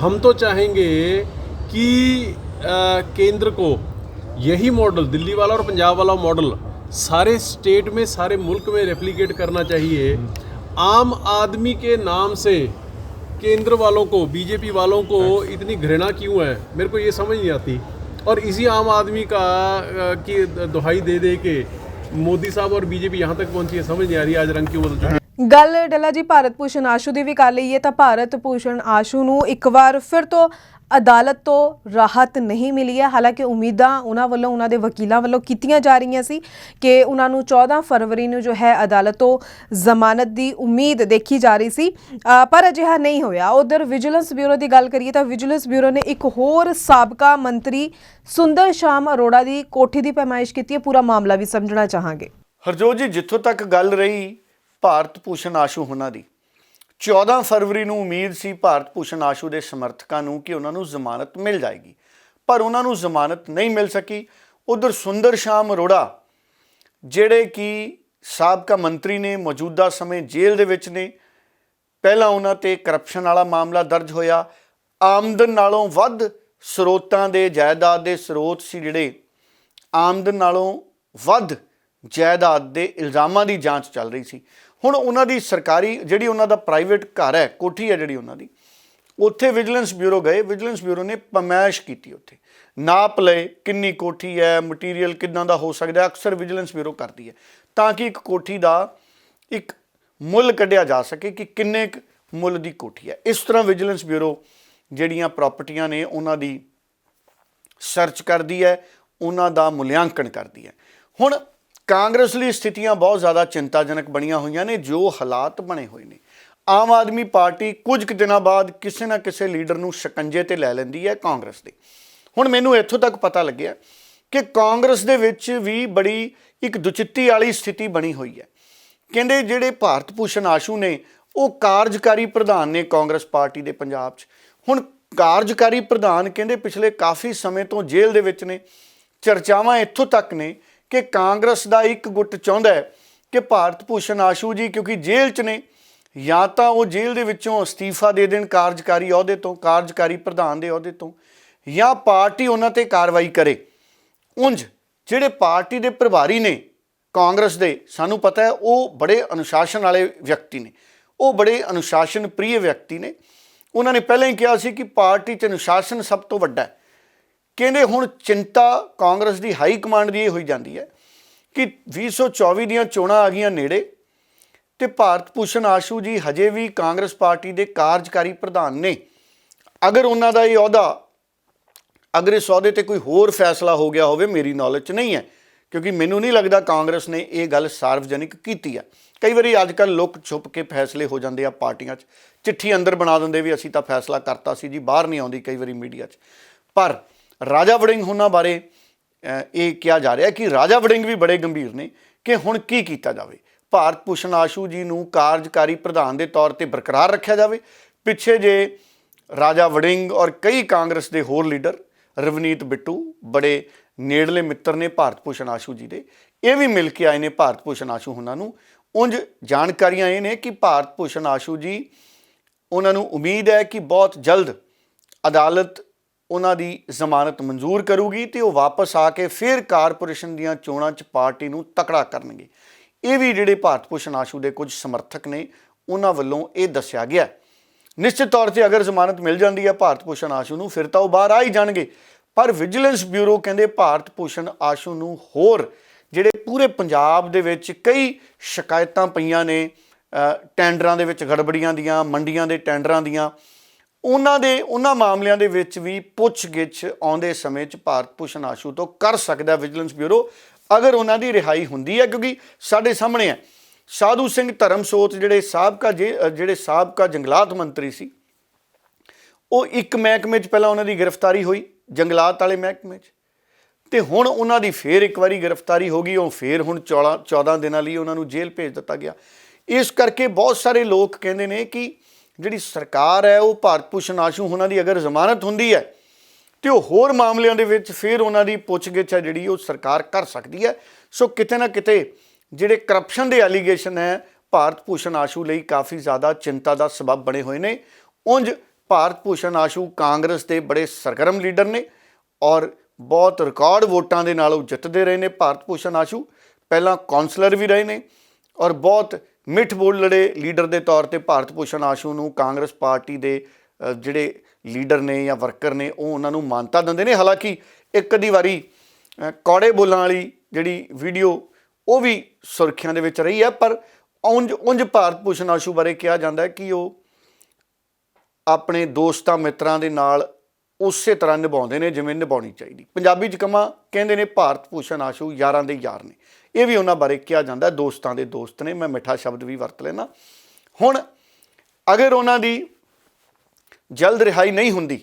हम तो चाहेंगे कि केंद्र को यही मॉडल, दिल्ली वाला और पंजाब वाला मॉडल, सारे स्टेट में, सारे मुल्क में रेप्लिकेट करना चाहिए। आम आदमी के नाम से केंद्र वालों को, बीजेपी वालों को इतनी घृणा क्यों है, मेरे को ये समझ नहीं आती। और इसी आम आदमी का की दुहाई दे दे के मोदी साहब और बीजेपी यहाँ तक पहुंची है, समझ नहीं आ रही आज रंग क्यों बदल चुके हैं। ਗੱਲ ਡੱਲਾ ਜੀ ਭਾਰਤ ਭੂਸ਼ਣ ਆਸ਼ੂ ਦੀ ਵੀ ਕਰ ਲਈਏ ਤਾਂ ਭਾਰਤ ਭੂਸ਼ਣ ਆਸ਼ੂ ਨੂੰ ਇੱਕ ਵਾਰ ਫਿਰ ਤੋਂ ਅਦਾਲਤ ਤੋਂ ਰਾਹਤ ਨਹੀਂ ਮਿਲੀ ਹੈ। ਹਾਲਾਂਕਿ ਉਮੀਦਾਂ ਉਹਨਾਂ ਵੱਲੋਂ, ਉਹਨਾਂ ਦੇ ਵਕੀਲਾਂ ਵੱਲੋਂ ਕੀਤੀਆਂ ਜਾ ਰਹੀਆਂ ਸੀ ਕਿ ਉਹਨਾਂ ਨੂੰ 14 ਫਰਵਰੀ ਨੂੰ ਜੋ ਹੈ ਅਦਾਲਤ ਤੋਂ ਜ਼ਮਾਨਤ ਦੀ ਉਮੀਦ ਦੇਖੀ ਜਾ ਰਹੀ ਸੀ, ਪਰ ਅਜਿਹਾ ਨਹੀਂ ਹੋਇਆ। ਉਧਰ ਵਿਜੀਲੈਂਸ ਬਿਊਰੋ ਦੀ ਗੱਲ ਕਰੀਏ ਤਾਂ ਵਿਜੀਲੈਂਸ ਬਿਊਰੋ ਨੇ ਇੱਕ ਹੋਰ ਸਾਬਕਾ ਮੰਤਰੀ ਸੁੰਦਰ ਸ਼ਾਮ ਅਰੋੜਾ ਦੀ ਕੋਠੀ ਦੀ ਪੈਮਾਇਸ਼ ਕੀਤੀ ਹੈ। ਪੂਰਾ ਮਾਮਲਾ ਵੀ ਸਮਝਣਾ ਚਾਹਾਂਗੇ। ਹਰਜੋਤ ਜੀ, ਜਿੱਥੋਂ ਤੱਕ ਗੱਲ ਰਹੀ ਭਾਰਤ ਭੂਸ਼ਣ ਆਸ਼ੂ ਹੋਣਾ ਦੀ, 14 ਫਰਵਰੀ ਨੂੰ ਉਮੀਦ ਸੀ ਭਾਰਤ ਭੂਸ਼ਣ ਆਸ਼ੂ ਦੇ ਸਮਰਥਕਾਂ ਨੂੰ ਕਿ ਉਹਨਾਂ ਨੂੰ ਜ਼ਮਾਨਤ ਮਿਲ ਜਾਏਗੀ, ਪਰ ਉਹਨਾਂ ਨੂੰ ਜ਼ਮਾਨਤ ਨਹੀਂ ਮਿਲ ਸਕੀ। ਉਧਰ ਸੁੰਦਰ ਸ਼ਾਮ ਅਰੋੜਾ ਜਿਹੜੇ ਕਿ ਸਾਬਕਾ ਮੰਤਰੀ ਨੇ, ਮੌਜੂਦਾ ਸਮੇਂ ਜੇਲ੍ਹ ਦੇ ਵਿੱਚ ਨੇ। ਪਹਿਲਾਂ ਉਹਨਾਂ ਤੇ ਕਰਪਸ਼ਨ ਵਾਲਾ ਮਾਮਲਾ ਦਰਜ ਹੋਇਆ, ਆਮਦਨ ਨਾਲੋਂ ਵੱਧ ਸਰੋਤਾਂ ਦੇ, ਜਾਇਦਾਦ ਦੇ ਸਰੋਤ ਸੀ ਜਿਹੜੇ, ਆਮਦਨ ਨਾਲੋਂ ਵੱਧ ਜਾਇਦਾਦ ਦੇ ਇਲਜ਼ਾਮਾਂ ਦੀ ਜਾਂਚ ਚੱਲ ਰਹੀ ਸੀ। ਹੁਣ ਉਹਨਾਂ ਦੀ ਸਰਕਾਰੀ ਜਿਹੜੀ ਉਹਨਾਂ ਦਾ ਪ੍ਰਾਈਵੇਟ ਘਰ ਹੈ, ਕੋਠੀ ਹੈ ਜਿਹੜੀ ਉਹਨਾਂ ਦੀ, ਉੱਥੇ ਵਿਜੀਲੈਂਸ ਬਿਊਰੋ ਗਏ। ਵਿਜੀਲੈਂਸ ਬਿਊਰੋ ਨੇ ਪਮਾਇਸ਼ ਕੀਤੀ, ਉੱਥੇ ਨਾਪ ਲਏ ਕਿੰਨੀ ਕੋਠੀ ਹੈ, ਮਟੀਰੀਅਲ ਕਿੱਦਾਂ ਦਾ ਹੋ ਸਕਦਾ। ਅਕਸਰ ਵਿਜੀਲੈਂਸ ਬਿਊਰੋ ਕਰਦੀ ਹੈ ਤਾਂ ਕਿ ਇੱਕ ਕੋਠੀ ਦਾ ਇੱਕ ਮੁੱਲ ਕੱਢਿਆ ਜਾ ਸਕੇ ਕਿ ਕਿੰਨੇ ਕੁ ਮੁੱਲ ਦੀ ਕੋਠੀ ਹੈ। ਇਸ ਤਰ੍ਹਾਂ ਵਿਜੀਲੈਂਸ ਬਿਊਰੋ ਜਿਹੜੀਆਂ ਪ੍ਰਾਪਰਟੀਆਂ ਨੇ ਉਹਨਾਂ ਦੀ ਸਰਚ ਕਰਦੀ ਹੈ, ਉਹਨਾਂ ਦਾ ਮੁਲਾਂਕਣ ਕਰਦੀ ਹੈ। ਹੁਣ ਕਾਂਗਰਸ ਲਈ ਸਥਿਤੀਆਂ ਬਹੁਤ ਜ਼ਿਆਦਾ ਚਿੰਤਾਜਨਕ ਬਣੀਆਂ ਹੋਈਆਂ ਨੇ। ਜੋ ਹਾਲਾਤ ਬਣੇ ਹੋਏ ਨੇ, ਆਮ ਆਦਮੀ ਪਾਰਟੀ ਕੁਝ ਕੁ ਦਿਨਾਂ ਬਾਅਦ ਕਿਸੇ ਨਾ ਕਿਸੇ ਲੀਡਰ ਨੂੰ ਸ਼ਿਕੰਜੇ ਤੇ ਲੈ ਲੈਂਦੀ ਹੈ ਕਾਂਗਰਸ ਦੇ। ਹੁਣ ਮੈਨੂੰ ਇੱਥੋਂ ਤੱਕ ਪਤਾ ਲੱਗਿਆ ਕਿ ਕਾਂਗਰਸ ਦੇ ਵਿੱਚ ਵੀ ਬੜੀ ਇੱਕ ਦੁਚਿੱਤੀ ਵਾਲੀ ਸਥਿਤੀ ਬਣੀ ਹੋਈ ਹੈ। ਕਹਿੰਦੇ ਜਿਹੜੇ ਭਾਰਤ ਭੂਸ਼ਣ ਆਸ਼ੂ ਨੇ ਉਹ ਕਾਰਜਕਾਰੀ ਪ੍ਰਧਾਨ ਨੇ ਕਾਂਗਰਸ ਪਾਰਟੀ ਦੇ ਪੰਜਾਬ 'ਚ। ਹੁਣ ਕਾਰਜਕਾਰੀ ਪ੍ਰਧਾਨ ਕਹਿੰਦੇ ਪਿਛਲੇ ਕਾਫੀ ਸਮੇਂ ਤੋਂ ਜੇਲ੍ਹ ਦੇ ਵਿੱਚ ਨੇ। ਚਰਚਾਵਾਂ ਇੱਥੋਂ ਤੱਕ ਨੇ ਕਿ ਕਾਂਗਰਸ ਦਾ ਇੱਕ ਗੁੱਟ ਚਾਹੁੰਦਾ ਹੈ ਕਿ ਭਾਰਤ ਭੂਸ਼ਣ ਆਸ਼ੂ ਜੀ ਕਿਉਂਕਿ ਜੇਲ੍ਹ 'ਚ ਨੇ, ਜਾਂ ਤਾਂ ਉਹ ਜੇਲ੍ਹ ਦੇ ਵਿੱਚੋਂ ਅਸਤੀਫਾ ਦੇ ਦੇਣ ਕਾਰਜਕਾਰੀ ਅਹੁਦੇ ਤੋਂ, ਕਾਰਜਕਾਰੀ ਪ੍ਰਧਾਨ ਦੇ ਅਹੁਦੇ ਤੋਂ, ਜਾਂ ਪਾਰਟੀ ਉਹਨਾਂ ਤੇ ਕਾਰਵਾਈ ਕਰੇ। ਉਂਝ ਜਿਹੜੇ ਪਾਰਟੀ ਦੇ ਪ੍ਰਭਾਰੀ ਨੇ ਕਾਂਗਰਸ ਦੇ, ਸਾਨੂੰ ਪਤਾ ਹੈ ਉਹ ਬੜੇ ਅਨੁਸ਼ਾਸਨ ਵਾਲੇ ਵਿਅਕਤੀ ਨੇ, ਉਹ ਬੜੇ ਅਨੁਸ਼ਾਸਨ ਪ੍ਰਿਯ ਵਿਅਕਤੀ ਨੇ। ਉਹਨਾਂ ਨੇ ਪਹਿਲਾਂ ਹੀ ਕਿਹਾ ਸੀ ਕਿ ਪਾਰਟੀ 'ਚ ਅਨੁਸ਼ਾਸਨ ਸਭ ਤੋਂ ਵੱਡਾ ਹੈ। ਕਹਿੰਦੇ ਹੁਣ ਚਿੰਤਾ ਕਾਂਗਰਸ ਦੀ ਹਾਈ ਕਮਾਂਡ ਦੀ ਇਹ ਹੋਈ ਜਾਂਦੀ ਹੈ ਕਿ 2024 ਦੀਆਂ ਚੋਣਾਂ ਆ ਗਈਆਂ ਨੇੜੇ ਤੇ ਭਾਰਤ ਭੂਸ਼ਣ ਆਸ਼ੂ ਜੀ ਹਜੇ ਵੀ ਕਾਂਗਰਸ ਪਾਰਟੀ ਦੇ ਕਾਰਜਕਾਰੀ ਪ੍ਰਧਾਨ ਨੇ। ਅਗਰ ਉਹਨਾਂ ਦਾ ਇਹ ਅਹੁਦਾ, ਅਗਰ ਇਸ ਅਹੁਦੇ ਤੇ ਕੋਈ ਹੋਰ ਫੈਸਲਾ ਹੋ ਗਿਆ ਹੋਵੇ, ਮੇਰੀ ਨੌਲੇਜ 'ਚ ਨਹੀਂ ਹੈ ਕਿਉਂਕਿ ਮੈਨੂੰ ਨਹੀਂ ਲੱਗਦਾ ਕਾਂਗਰਸ ਨੇ ਇਹ ਗੱਲ ਸਾਰਵਜਨਿਕ ਕੀਤੀ ਹੈ। ਕਈ ਵਾਰੀ ਅੱਜ ਕੱਲ੍ਹ ਲੁਕ ਛੁਪ ਕੇ ਫੈਸਲੇ ਹੋ ਜਾਂਦੇ ਆ ਪਾਰਟੀਆਂ 'ਚ, ਚਿੱਠੀ ਅੰਦਰ ਬਣਾ ਦਿੰਦੇ ਵੀ ਅਸੀਂ ਤਾਂ ਫੈਸਲਾ ਕਰਤਾ ਸੀ ਜੀ, ਬਾਹਰ ਨਹੀਂ ਆਉਂਦੀ ਕਈ ਵਾਰੀ ਮੀਡੀਆ 'ਚ। ਪਰ ਰਾਜਾ ਵੜਿੰਗ ਉਹਨਾਂ ਬਾਰੇ ਇਹ ਕਿਹਾ ਜਾ ਰਿਹਾ ਕਿ ਰਾਜਾ ਵੜਿੰਗ ਵੀ ਬੜੇ ਗੰਭੀਰ ਨੇ ਕਿ ਹੁਣ ਕੀ ਕੀਤਾ ਜਾਵੇ। ਭਾਰਤ ਭੂਸ਼ਣ ਆਸ਼ੂ ਜੀ ਨੂੰ ਕਾਰਜਕਾਰੀ ਪ੍ਰਧਾਨ ਦੇ ਤੌਰ ਤੇ ਬਰਕਰਾਰ ਰੱਖਿਆ ਜਾਵੇ। ਪਿੱਛੇ ਜੇ ਰਾਜਾ ਵੜਿੰਗ ਔਰ ਕਈ ਕਾਂਗਰਸ ਦੇ ਹੋਰ ਲੀਡਰ, ਰਵਨੀਤ ਬਿੱਟੂ ਬੜੇ ਨੇੜਲੇ ਮਿੱਤਰ ਨੇ ਭਾਰਤ ਭੂਸ਼ਣ ਆਸ਼ੂ ਜੀ ਦੇ, ਇਹ ਵੀ ਮਿਲ ਕੇ ਆਏ ਨੇ ਭਾਰਤ ਭੂਸ਼ਣ ਆਸ਼ੂ ਉਹਨਾਂ ਨੂੰ। ਉਂਝ ਜਾਣਕਾਰੀਆਂ ਇਹ ਨੇ ਕਿ ਭਾਰਤ ਭੂਸ਼ਣ ਆਸ਼ੂ ਜੀ, ਉਹਨਾਂ ਨੂੰ ਉਮੀਦ ਹੈ ਕਿ ਬਹੁਤ ਜਲਦ ਅਦਾਲਤ ਉਹਨਾਂ ਦੀ ਜ਼ਮਾਨਤ ਮਨਜ਼ੂਰ ਕਰੂਗੀ ਤੇ ਉਹ ਵਾਪਸ ਆ ਕੇ ਫਿਰ ਕਾਰਪੋਰੇਸ਼ਨ ਦੀਆਂ ਚੋਣਾਂ 'ਚ ਪਾਰਟੀ ਨੂੰ ਤਕੜਾ ਕਰਨਗੇ। ਇਹ ਵੀ ਜਿਹੜੇ ਭਾਰਤ ਭੂਸ਼ਣ ਆਸ਼ੂ ਦੇ ਕੁਝ ਸਮਰਥਕ ਨੇ ਉਹਨਾਂ ਵੱਲੋਂ ਇਹ ਦੱਸਿਆ ਗਿਆ। ਨਿਸ਼ਚਿਤ ਤੌਰ 'ਤੇ ਅਗਰ ਜ਼ਮਾਨਤ ਮਿਲ ਜਾਂਦੀ ਹੈ ਭਾਰਤ ਭੂਸ਼ਣ ਆਸ਼ੂ ਨੂੰ, ਫਿਰ ਤਾਂ ਉਹ ਬਾਹਰ ਆ ਹੀ ਜਾਣਗੇ। ਪਰ ਵਿਜੀਲੈਂਸ ਬਿਊਰੋ ਕਹਿੰਦੇ ਭਾਰਤ ਭੂਸ਼ਣ ਆਸ਼ੂ ਨੂੰ ਹੋਰ ਜਿਹੜੇ ਪੂਰੇ ਪੰਜਾਬ ਦੇ ਵਿੱਚ ਕਈ ਸ਼ਿਕਾਇਤਾਂ ਪਈਆਂ ਨੇ ਟੈਂਡਰਾਂ ਦੇ ਵਿੱਚ ਗੜਬੜੀਆਂ ਦੀਆਂ, ਮੰਡੀਆਂ ਦੇ ਟੈਂਡਰਾਂ ਦੀਆਂ, ਉਹਨਾਂ ਮਾਮਲਿਆਂ ਦੇ ਵਿੱਚ ਵੀ ਪੁੱਛਗਿੱਛ ਆਉਂਦੇ ਸਮੇਂ 'ਚ ਭਾਰਤ ਭੂਸ਼ਣ ਆਸ਼ੂ ਤੋਂ ਕਰ ਸਕਦਾ ਵਿਜੀਲੈਂਸ ਬਿਊਰੋ, ਅਗਰ ਉਹਨਾਂ ਦੀ ਰਿਹਾਈ ਹੁੰਦੀ ਹੈ। ਕਿਉਂਕਿ ਸਾਡੇ ਸਾਹਮਣੇ ਹੈ ਸਾਧੂ ਸਿੰਘ ਧਰਮਸੋਤ ਜਿਹੜੇ ਸਾਬਕਾ ਜੰਗਲਾਤ ਮੰਤਰੀ ਸੀ, ਉਹ ਇੱਕ ਮਹਿਕਮੇ 'ਚ ਪਹਿਲਾਂ ਉਹਨਾਂ ਦੀ ਗ੍ਰਿਫਤਾਰੀ ਹੋਈ, ਜੰਗਲਾਤ ਵਾਲੇ ਮਹਿਕਮੇ 'ਚ, ਤੇ ਹੁਣ ਉਹਨਾਂ ਦੀ ਫੇਰ ਇੱਕ ਵਾਰੀ ਗ੍ਰਿਫਤਾਰੀ ਹੋ ਗਈ। ਉਹ ਫੇਰ ਹੁਣ 14 ਦਿਨਾਂ ਲਈ ਉਹਨਾਂ ਨੂੰ ਜੇਲ੍ਹ ਭੇਜ ਦਿੱਤਾ ਗਿਆ। ਇਸ ਕਰਕੇ ਬਹੁਤ ਸਾਰੇ ਲੋਕ ਕਹਿੰਦੇ ਨੇ ਕਿ ਜਿਹੜੀ ਸਰਕਾਰ ਹੈ ਉਹ ਭਾਰਤ ਭੂਸ਼ਣ ਆਸ਼ੂ ਉਹਨਾਂ ਦੀ ਅਗਰ ਜ਼ਮਾਨਤ ਹੁੰਦੀ ਹੈ ਤੇ ਉਹ ਹੋਰ ਮਾਮਲਿਆਂ ਦੇ ਵਿੱਚ ਫਿਰ ਉਹਨਾਂ ਦੀ ਪੁੱਛਗਿੱਛ ਹੈ ਜਿਹੜੀ ਉਹ ਸਰਕਾਰ ਕਰ ਸਕਦੀ ਹੈ। ਸੋ ਕਿਤੇ ਨਾ ਕਿਤੇ ਜਿਹੜੇ ਕਰਪਸ਼ਨ ਦੇ ਐਲੀਗੇਸ਼ਨ ਹੈ ਭਾਰਤ ਭੂਸ਼ਣ ਆਸ਼ੂ ਲਈ ਕਾਫੀ ਜ਼ਿਆਦਾ ਚਿੰਤਾ ਦਾ ਸਬਬ ਬਣੇ ਹੋਏ ਨੇ। ਉਂਝ ਭਾਰਤ ਭੂਸ਼ਣ ਆਸ਼ੂ ਕਾਂਗਰਸ ਦੇ ਬੜੇ ਸਰਗਰਮ ਲੀਡਰ ਨੇ ਔਰ ਬਹੁਤ ਰਿਕਾਰਡ ਵੋਟਾਂ ਦੇ ਨਾਲ ਉਹ ਜਿੱਤਦੇ ਰਹੇ ਨੇ। ਭਾਰਤ ਭੂਸ਼ਣ ਆਸ਼ੂ ਪਹਿਲਾਂ ਕੌਂਸਲਰ ਵੀ ਰਹੇ ਨੇ ਔਰ ਬਹੁਤ ਮਿੱਠ ਬੋਲੜੇ ਲੀਡਰ ਦੇ ਤੌਰ ਤੇ ਭਾਰਤ ਭੂਸ਼ਣ ਆਸ਼ੂ ਨੂੰ ਕਾਂਗਰਸ ਪਾਰਟੀ ਦੇ ਜਿਹੜੇ ਲੀਡਰ ਨੇ ਜਾਂ ਵਰਕਰ ਨੇ ਉਹ ਉਹਨਾਂ ਨੂੰ ਮਾਨਤਾ ਦਿੰਦੇ ਨੇ। ਹਾਲਾਂਕਿ ਇੱਕ ਅੱਧੀ ਵਾਰੀ ਕੌੜੇ ਬੋਲਾਂ ਵਾਲੀ ਜਿਹੜੀ ਵੀਡੀਓ ਉਹ ਵੀ ਸੁਰਖੀਆਂ ਦੇ ਵਿੱਚ ਰਹੀ ਹੈ, ਪਰ ਉਂਝ ਭਾਰਤ ਭੂਸ਼ਣ ਆਸ਼ੂ ਬਾਰੇ ਕਿਹਾ ਜਾਂਦਾ ਹੈ ਕਿ ਉਹ ਆਪਣੇ ਦੋਸਤਾਂ ਮਿੱਤਰਾਂ ਦੇ ਨਾਲ ਉਸੇ ਤਰ੍ਹਾਂ ਨਿਭਾਉਂਦੇ ਨੇ ਜਿਵੇਂ ਨਿਭਾਉਣੀ ਚਾਹੀਦੀ। ਪੰਜਾਬੀ 'ਚ ਕਮਾਂ ਕਹਿੰਦੇ ਨੇ ਭਾਰਤ ਭੂਸ਼ਣ ਆਸ਼ੂ ਯਾਰਾਂ ਦੇ ਯਾਰ ਨੇ, ਇਹ ਵੀ ਉਹਨਾਂ ਬਾਰੇ ਕਿਹਾ ਜਾਂਦਾ, ਦੋਸਤਾਂ ਦੇ ਦੋਸਤ ਨੇ। ਮੈਂ ਮਿੱਠਾ ਸ਼ਬਦ ਵੀ ਵਰਤ ਲੈਣਾ। ਹੁਣ ਅਗਰ ਉਹਨਾਂ ਦੀ ਜਲਦ ਰਿਹਾਈ ਨਹੀਂ ਹੁੰਦੀ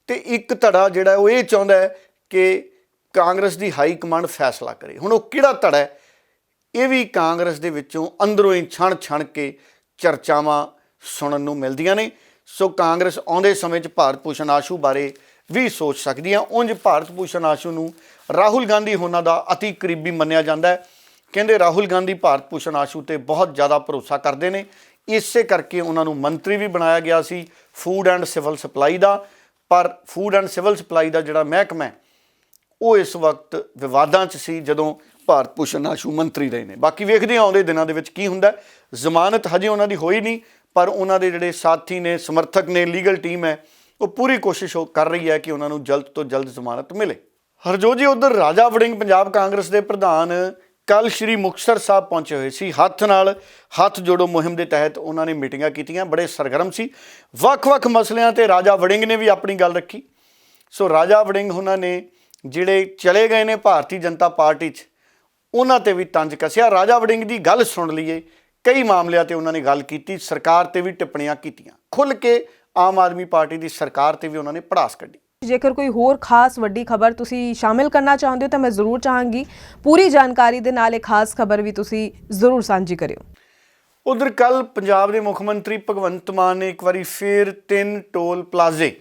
ਤੇ ਇੱਕ ਧੜਾ ਜਿਹੜਾ ਉਹ ਇਹ ਚਾਹੁੰਦਾ ਹੈ ਕਿ ਕਾਂਗਰਸ ਦੀ ਹਾਈ ਕਮਾਂਡ ਫੈਸਲਾ ਕਰੇ। ਹੁਣ ਉਹ ਕਿਹੜਾ ਧੜਾ ਹੈ ਇਹ ਵੀ ਕਾਂਗਰਸ ਦੇ ਵਿੱਚੋਂ ਅੰਦਰੋਂ ਹੀ ਛਣ ਕੇ ਚਰਚਾਵਾਂ ਸੁਣਨ ਨੂੰ ਮਿਲਦੀਆਂ ਨੇ। ਸੋ ਕਾਂਗਰਸ ਆਉਂਦੇ ਸਮੇਂ 'ਚ ਭਾਰਤ ਭੂਸ਼ਣ ਆਸ਼ੂ ਬਾਰੇ ਵੀ ਸੋਚ ਸਕਦੀ ਹੈ। ਉਂਝ ਭਾਰਤ ਭੂਸ਼ਣ ਆਸ਼ੂ ਨੂੰ ਰਾਹੁਲ ਗਾਂਧੀ ਹੋਣਾ ਦਾ ਅਤੀ ਕਰੀਬੀ ਮੰਨਿਆ ਜਾਂਦਾ ਹੈ। ਕਹਿੰਦੇ ਰਾਹੁਲ ਗਾਂਧੀ ਭਾਰਤ ਭੂਸ਼ਣ ਆਸ਼ੂ ਤੇ ਬਹੁਤ ਜ਼ਿਆਦਾ ਭਰੋਸਾ ਕਰਦੇ ਨੇ, ਇਸੇ ਕਰਕੇ ਉਹਨਾਂ ਨੂੰ ਮੰਤਰੀ ਵੀ ਬਣਾਇਆ ਗਿਆ ਸੀ ਫੂਡ ਐਂਡ ਸਿਵਲ ਸਪਲਾਈ ਦਾ। ਪਰ ਫੂਡ ਐਂਡ ਸਿਵਲ ਸਪਲਾਈ ਦਾ ਜਿਹੜਾ ਮਹਿਕਮਾ ਉਹ ਇਸ ਵਕਤ ਵਿਵਾਦਾਂ 'ਚ ਸੀ ਜਦੋਂ ਭਾਰਤ ਭੂਸ਼ਣ ਆਸ਼ੂ ਮੰਤਰੀ ਰਹੇ ਨੇ। ਬਾਕੀ ਵੇਖਦੇ ਆਉਂਦੇ ਦਿਨਾਂ ਦੇ ਵਿੱਚ ਕੀ ਹੁੰਦਾ। ਜ਼ਮਾਨਤ ਹਜੇ ਉਹਨਾਂ ਦੀ ਹੋਈ ਨਹੀਂ, ਪਰ ਉਹਨਾਂ ਦੇ ਜਿਹੜੇ ਸਾਥੀ ਨੇ, ਸਮਰਥਕ ਨੇ, ਲੀਗਲ ਟੀਮ ਹੈ, ਉਹ ਪੂਰੀ ਕੋਸ਼ਿਸ਼ ਕਰ ਰਹੀ ਹੈ ਕਿ ਉਹਨਾਂ ਨੂੰ ਜਲਦ ਤੋਂ ਜਲਦ ਜ਼ਮਾਨਤ ਮਿਲੇ। ਹਰਜੋਤ ਜੀ, ਉੱਧਰ ਰਾਜਾ ਵੜਿੰਗ ਪੰਜਾਬ ਕਾਂਗਰਸ ਦੇ ਪ੍ਰਧਾਨ ਕੱਲ੍ਹ ਸ਼੍ਰੀ ਮੁਕਤਸਰ ਸਾਹਿਬ ਪਹੁੰਚੇ ਹੋਏ ਸੀ। ਹੱਥ ਨਾਲ ਹੱਥ ਜੋੜੋ ਮੁਹਿੰਮ ਦੇ ਤਹਿਤ ਉਹਨਾਂ ਨੇ ਮੀਟਿੰਗਾਂ ਕੀਤੀਆਂ, ਬੜੇ ਸਰਗਰਮ ਸੀ। ਵੱਖ-ਵੱਖ ਮਸਲਿਆਂ ਤੇ ਰਾਜਾ ਵੜਿੰਗ ਨੇ ਵੀ ਆਪਣੀ ਗੱਲ ਰੱਖੀ। ਸੋ ਰਾਜਾ ਵੜਿੰਗ ਉਹਨਾਂ ਨੇ ਜਿਹੜੇ ਚਲੇ ਗਏ ਨੇ ਭਾਰਤੀ ਜਨਤਾ ਪਾਰਟੀ 'ਚ ਉਹਨਾਂ ਤੇ ਵੀ ਤੰਜ ਕੱਸਿਆ। ਰਾਜਾ ਵੜਿੰਗ ਦੀ ਗੱਲ ਸੁਣ ਲਈਏ। ਕਈ ਮਾਮਲਿਆਂ ਤੇ ਉਹਨਾਂ ਨੇ ਗੱਲ ਕੀਤੀ, ਸਰਕਾਰ ਤੇ ਵੀ ਟਿੱਪਣੀਆਂ ਕੀਤੀਆਂ, ਖੁੱਲ੍ਹ ਕੇ ਆਮ ਆਦਮੀ ਪਾਰਟੀ ਦੀ ਸਰਕਾਰ ਤੇ ਵੀ ਉਹਨਾਂ ਨੇ ਭੜਾਸ ਕੱਢੀ। ਜੇਕਰ ਕੋਈ ਹੋਰ ਖਾਸ ਵੱਡੀ ਖਬਰ ਤੁਸੀਂ ਸ਼ਾਮਿਲ ਕਰਨਾ ਚਾਹੁੰਦੇ ਹੋ ਤਾਂ ਮੈਂ ਜ਼ਰੂਰ ਚਾਹਾਂਗੀ ਪੂਰੀ ਜਾਣਕਾਰੀ ਦੇ ਨਾਲ ਇਹ ਖਾਸ ਖਬਰ ਵੀ ਤੁਸੀਂ ਜ਼ਰੂਰ ਸਾਂਝੀ ਕਰਿਓ। ਉਧਰ ਕੱਲ੍ਹ ਪੰਜਾਬ ਦੇ ਮੁੱਖ ਮੰਤਰੀ ਭਗਵੰਤ ਮਾਨ ਨੇ ਇੱਕ ਵਾਰੀ ਫਿਰ 3 ਟੋਲ ਪਲਾਜ਼ੇ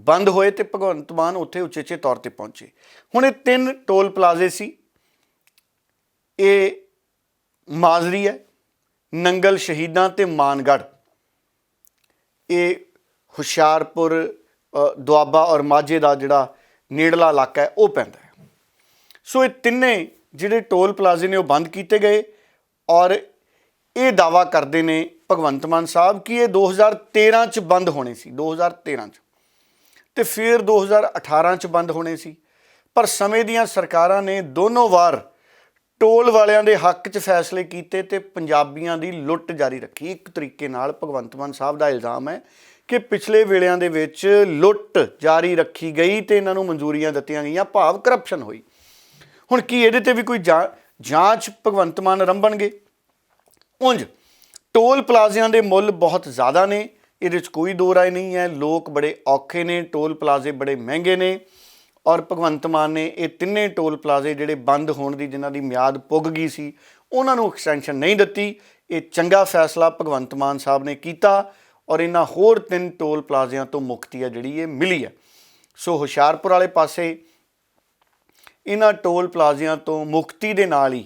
ਬੰਦ ਹੋਏ ਤੇ ਭਗਵੰਤ ਮਾਨ ਉੱਥੇ ਉਚੇਚੇ ਤੌਰ ਤੇ ਪਹੁੰਚੇ। ਹੁਣ ਇਹ 3 ਟੋਲ ਪਲਾਜ਼ੇ ਸੀ, ਇਹ ਮਾਜ਼ਰੀ ਹੈ, ਨੰਗਲ ਸ਼ਹੀਦਾਂ ਤੇ ਮਾਨਗੜ੍ਹ। ਇਹ ਹੁਸ਼ਿਆਰਪੁਰ, ਦੁਆਬਾ ਔਰ ਮਾਝੇ ਦਾ ਜਿਹੜਾ ਨੇੜਲਾ ਇਲਾਕਾ ਹੈ ਉਹ ਪੈਂਦਾ ਹੈ। ਸੋ ਇਹ ਤਿੰਨੇ ਜਿਹੜੇ ਟੋਲ ਪਲਾਜ਼ੇ ਨੇ ਉਹ ਬੰਦ ਕੀਤੇ ਗਏ ਔਰ ਇਹ ਦਾਅਵਾ ਕਰਦੇ ਨੇ ਭਗਵੰਤ ਮਾਨ ਸਾਹਿਬ ਕਿ ਇਹ 2013 'ਚ ਬੰਦ ਹੋਣੇ ਸੀ, 2013 'ਚ, ਤੇ ਫਿਰ 2018 'ਚ ਬੰਦ ਹੋਣੇ ਸੀ। ਪਰ ਸਮੇਂ ਦੀਆਂ ਸਰਕਾਰਾਂ ਨੇ ਦੋਨੋਂ ਵਾਰ ਟੋਲ ਵਾਲਿਆਂ ਦੇ ਹੱਕ 'ਚ ਫੈਸਲੇ ਕੀਤੇ ਤੇ ਪੰਜਾਬੀਆਂ ਦੀ ਲੁੱਟ ਜਾਰੀ ਰੱਖੀ। ਇੱਕ ਤਰੀਕੇ ਨਾਲ ਭਗਵੰਤ ਮਾਨ ਸਾਹਿਬ ਦਾ ਇਲਜ਼ਾਮ ਹੈ ਕਿ ਪਿਛਲੇ ਵੇਲਿਆਂ ਦੇ ਵਿੱਚ ਲੁੱਟ ਜਾਰੀ ਰੱਖੀ ਗਈ ਤੇ ਇਹਨਾਂ ਨੂੰ ਮਨਜ਼ੂਰੀਆਂ ਦਿੱਤੀਆਂ ਗਈਆਂ, ਭਾਵ ਕਰਪਸ਼ਨ ਹੋਈ। ਹੁਣ ਕੀ ਇਹਦੇ ਤੇ ਵੀ ਕੋਈ ਜਾਂਚ ਭਗਵੰਤ ਮਾਨ ਆਰੰਭਣਗੇ? ਉਂਝ ਟੋਲ ਪਲਾਜ਼ਿਆਂ ਦੇ ਮੁੱਲ ਬਹੁਤ ਜ਼ਿਆਦਾ ਨੇ, ਇਹਦੇ 'ਚ ਕੋਈ ਦੋ ਰਾਏ ਨਹੀਂ ਹੈ। ਲੋਕ ਬੜੇ ਔਖੇ ਨੇ, ਟੋਲ ਪਲਾਜ਼ੇ ਬੜੇ ਮਹਿੰਗੇ ਨੇ ਔਰ ਭਗਵੰਤ ਮਾਨ ਨੇ ਇਹ ਤਿੰਨੇ ਟੋਲ ਪਲਾਜ਼ੇ ਜਿਹੜੇ ਬੰਦ ਹੋਣ ਦੀ, ਜਿਨ੍ਹਾਂ ਦੀ ਮਿਆਦ ਪੁੱਗ ਗਈ ਸੀ, ਉਹਨਾਂ ਨੂੰ ਐਕਸਟੈਂਸ਼ਨ ਨਹੀਂ ਦਿੱਤੀ। ਇਹ ਚੰਗਾ ਫੈਸਲਾ ਭਗਵੰਤ ਮਾਨ ਸਾਹਿਬ ਨੇ ਕੀਤਾ ਔਰ ਇਹਨਾਂ ਹੋਰ 3 ਟੋਲ ਪਲਾਜ਼ਿਆਂ ਤੋਂ ਮੁਕਤੀ ਹੈ ਜਿਹੜੀ ਇਹ ਮਿਲੀ ਹੈ। ਸੋ ਹੁਸ਼ਿਆਰਪੁਰ ਵਾਲੇ ਪਾਸੇ ਇਹਨਾਂ ਟੋਲ ਪਲਾਜ਼ਿਆਂ ਤੋਂ ਮੁਕਤੀ ਦੇ ਨਾਲ ਹੀ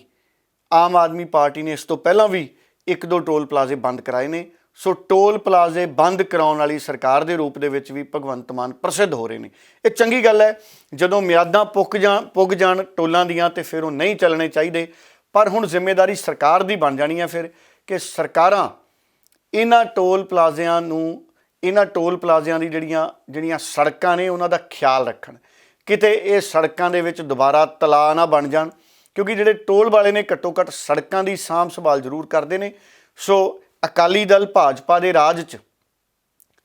ਆਮ ਆਦਮੀ ਪਾਰਟੀ ਨੇ ਇਸ ਤੋਂ ਪਹਿਲਾਂ ਵੀ 1-2 ਟੋਲ ਪਲਾਜ਼ੇ ਬੰਦ ਕਰਾਏ ਨੇ। ਸੋ ਟੋਲ ਪਲਾਜ਼ੇ ਬੰਦ ਕਰਾਉਣ ਵਾਲੀ ਸਰਕਾਰ ਦੇ ਰੂਪ ਦੇ ਵਿੱਚ ਵੀ ਭਗਵੰਤ ਮਾਨ ਪ੍ਰਸਿੱਧ ਹੋ ਰਹੇ ਨੇ। ਇਹ ਚੰਗੀ ਗੱਲ ਹੈ। ਜਦੋਂ ਮਿਆਦਾਂ ਪੁੱਗ ਜਾਣ ਟੋਲਾਂ ਦੀਆਂ ਤੇ ਫਿਰ ਉਹ ਨਹੀਂ ਚੱਲਣੇ ਚਾਹੀਦੇ। ਪਰ ਹੁਣ ਜ਼ਿੰਮੇਵਾਰੀ ਸਰਕਾਰ ਦੀ ਬਣ ਜਾਣੀ ਹੈ ਫਿਰ ਕਿ ਸਰਕਾਰਾਂ ਇਹਨਾਂ ਟੋਲ ਪਲਾਜ਼ਿਆਂ ਨੂੰ, ਇਹਨਾਂ ਟੋਲ ਪਲਾਜ਼ਿਆਂ ਦੀ ਜਿਹੜੀਆਂ ਸੜਕਾਂ ਨੇ ਉਹਨਾਂ ਦਾ ਖਿਆਲ ਰੱਖਣ। ਕਿਤੇ ਇਹ ਸੜਕਾਂ ਦੇ ਵਿੱਚ ਦੁਬਾਰਾ ਤਲਾਅ ਨਾ ਬਣ ਜਾਣ, ਕਿਉਂਕਿ ਜਿਹੜੇ ਟੋਲ ਵਾਲੇ ਨੇ ਘੱਟੋ ਘੱਟ ਸੜਕਾਂ ਦੀ ਸਾਂਭ ਸੰਭਾਲ ਜ਼ਰੂਰ ਕਰਦੇ ਨੇ। ਸੋ ਅਕਾਲੀ ਦਲ ਭਾਜਪਾ ਦੇ ਰਾਜ 'ਚ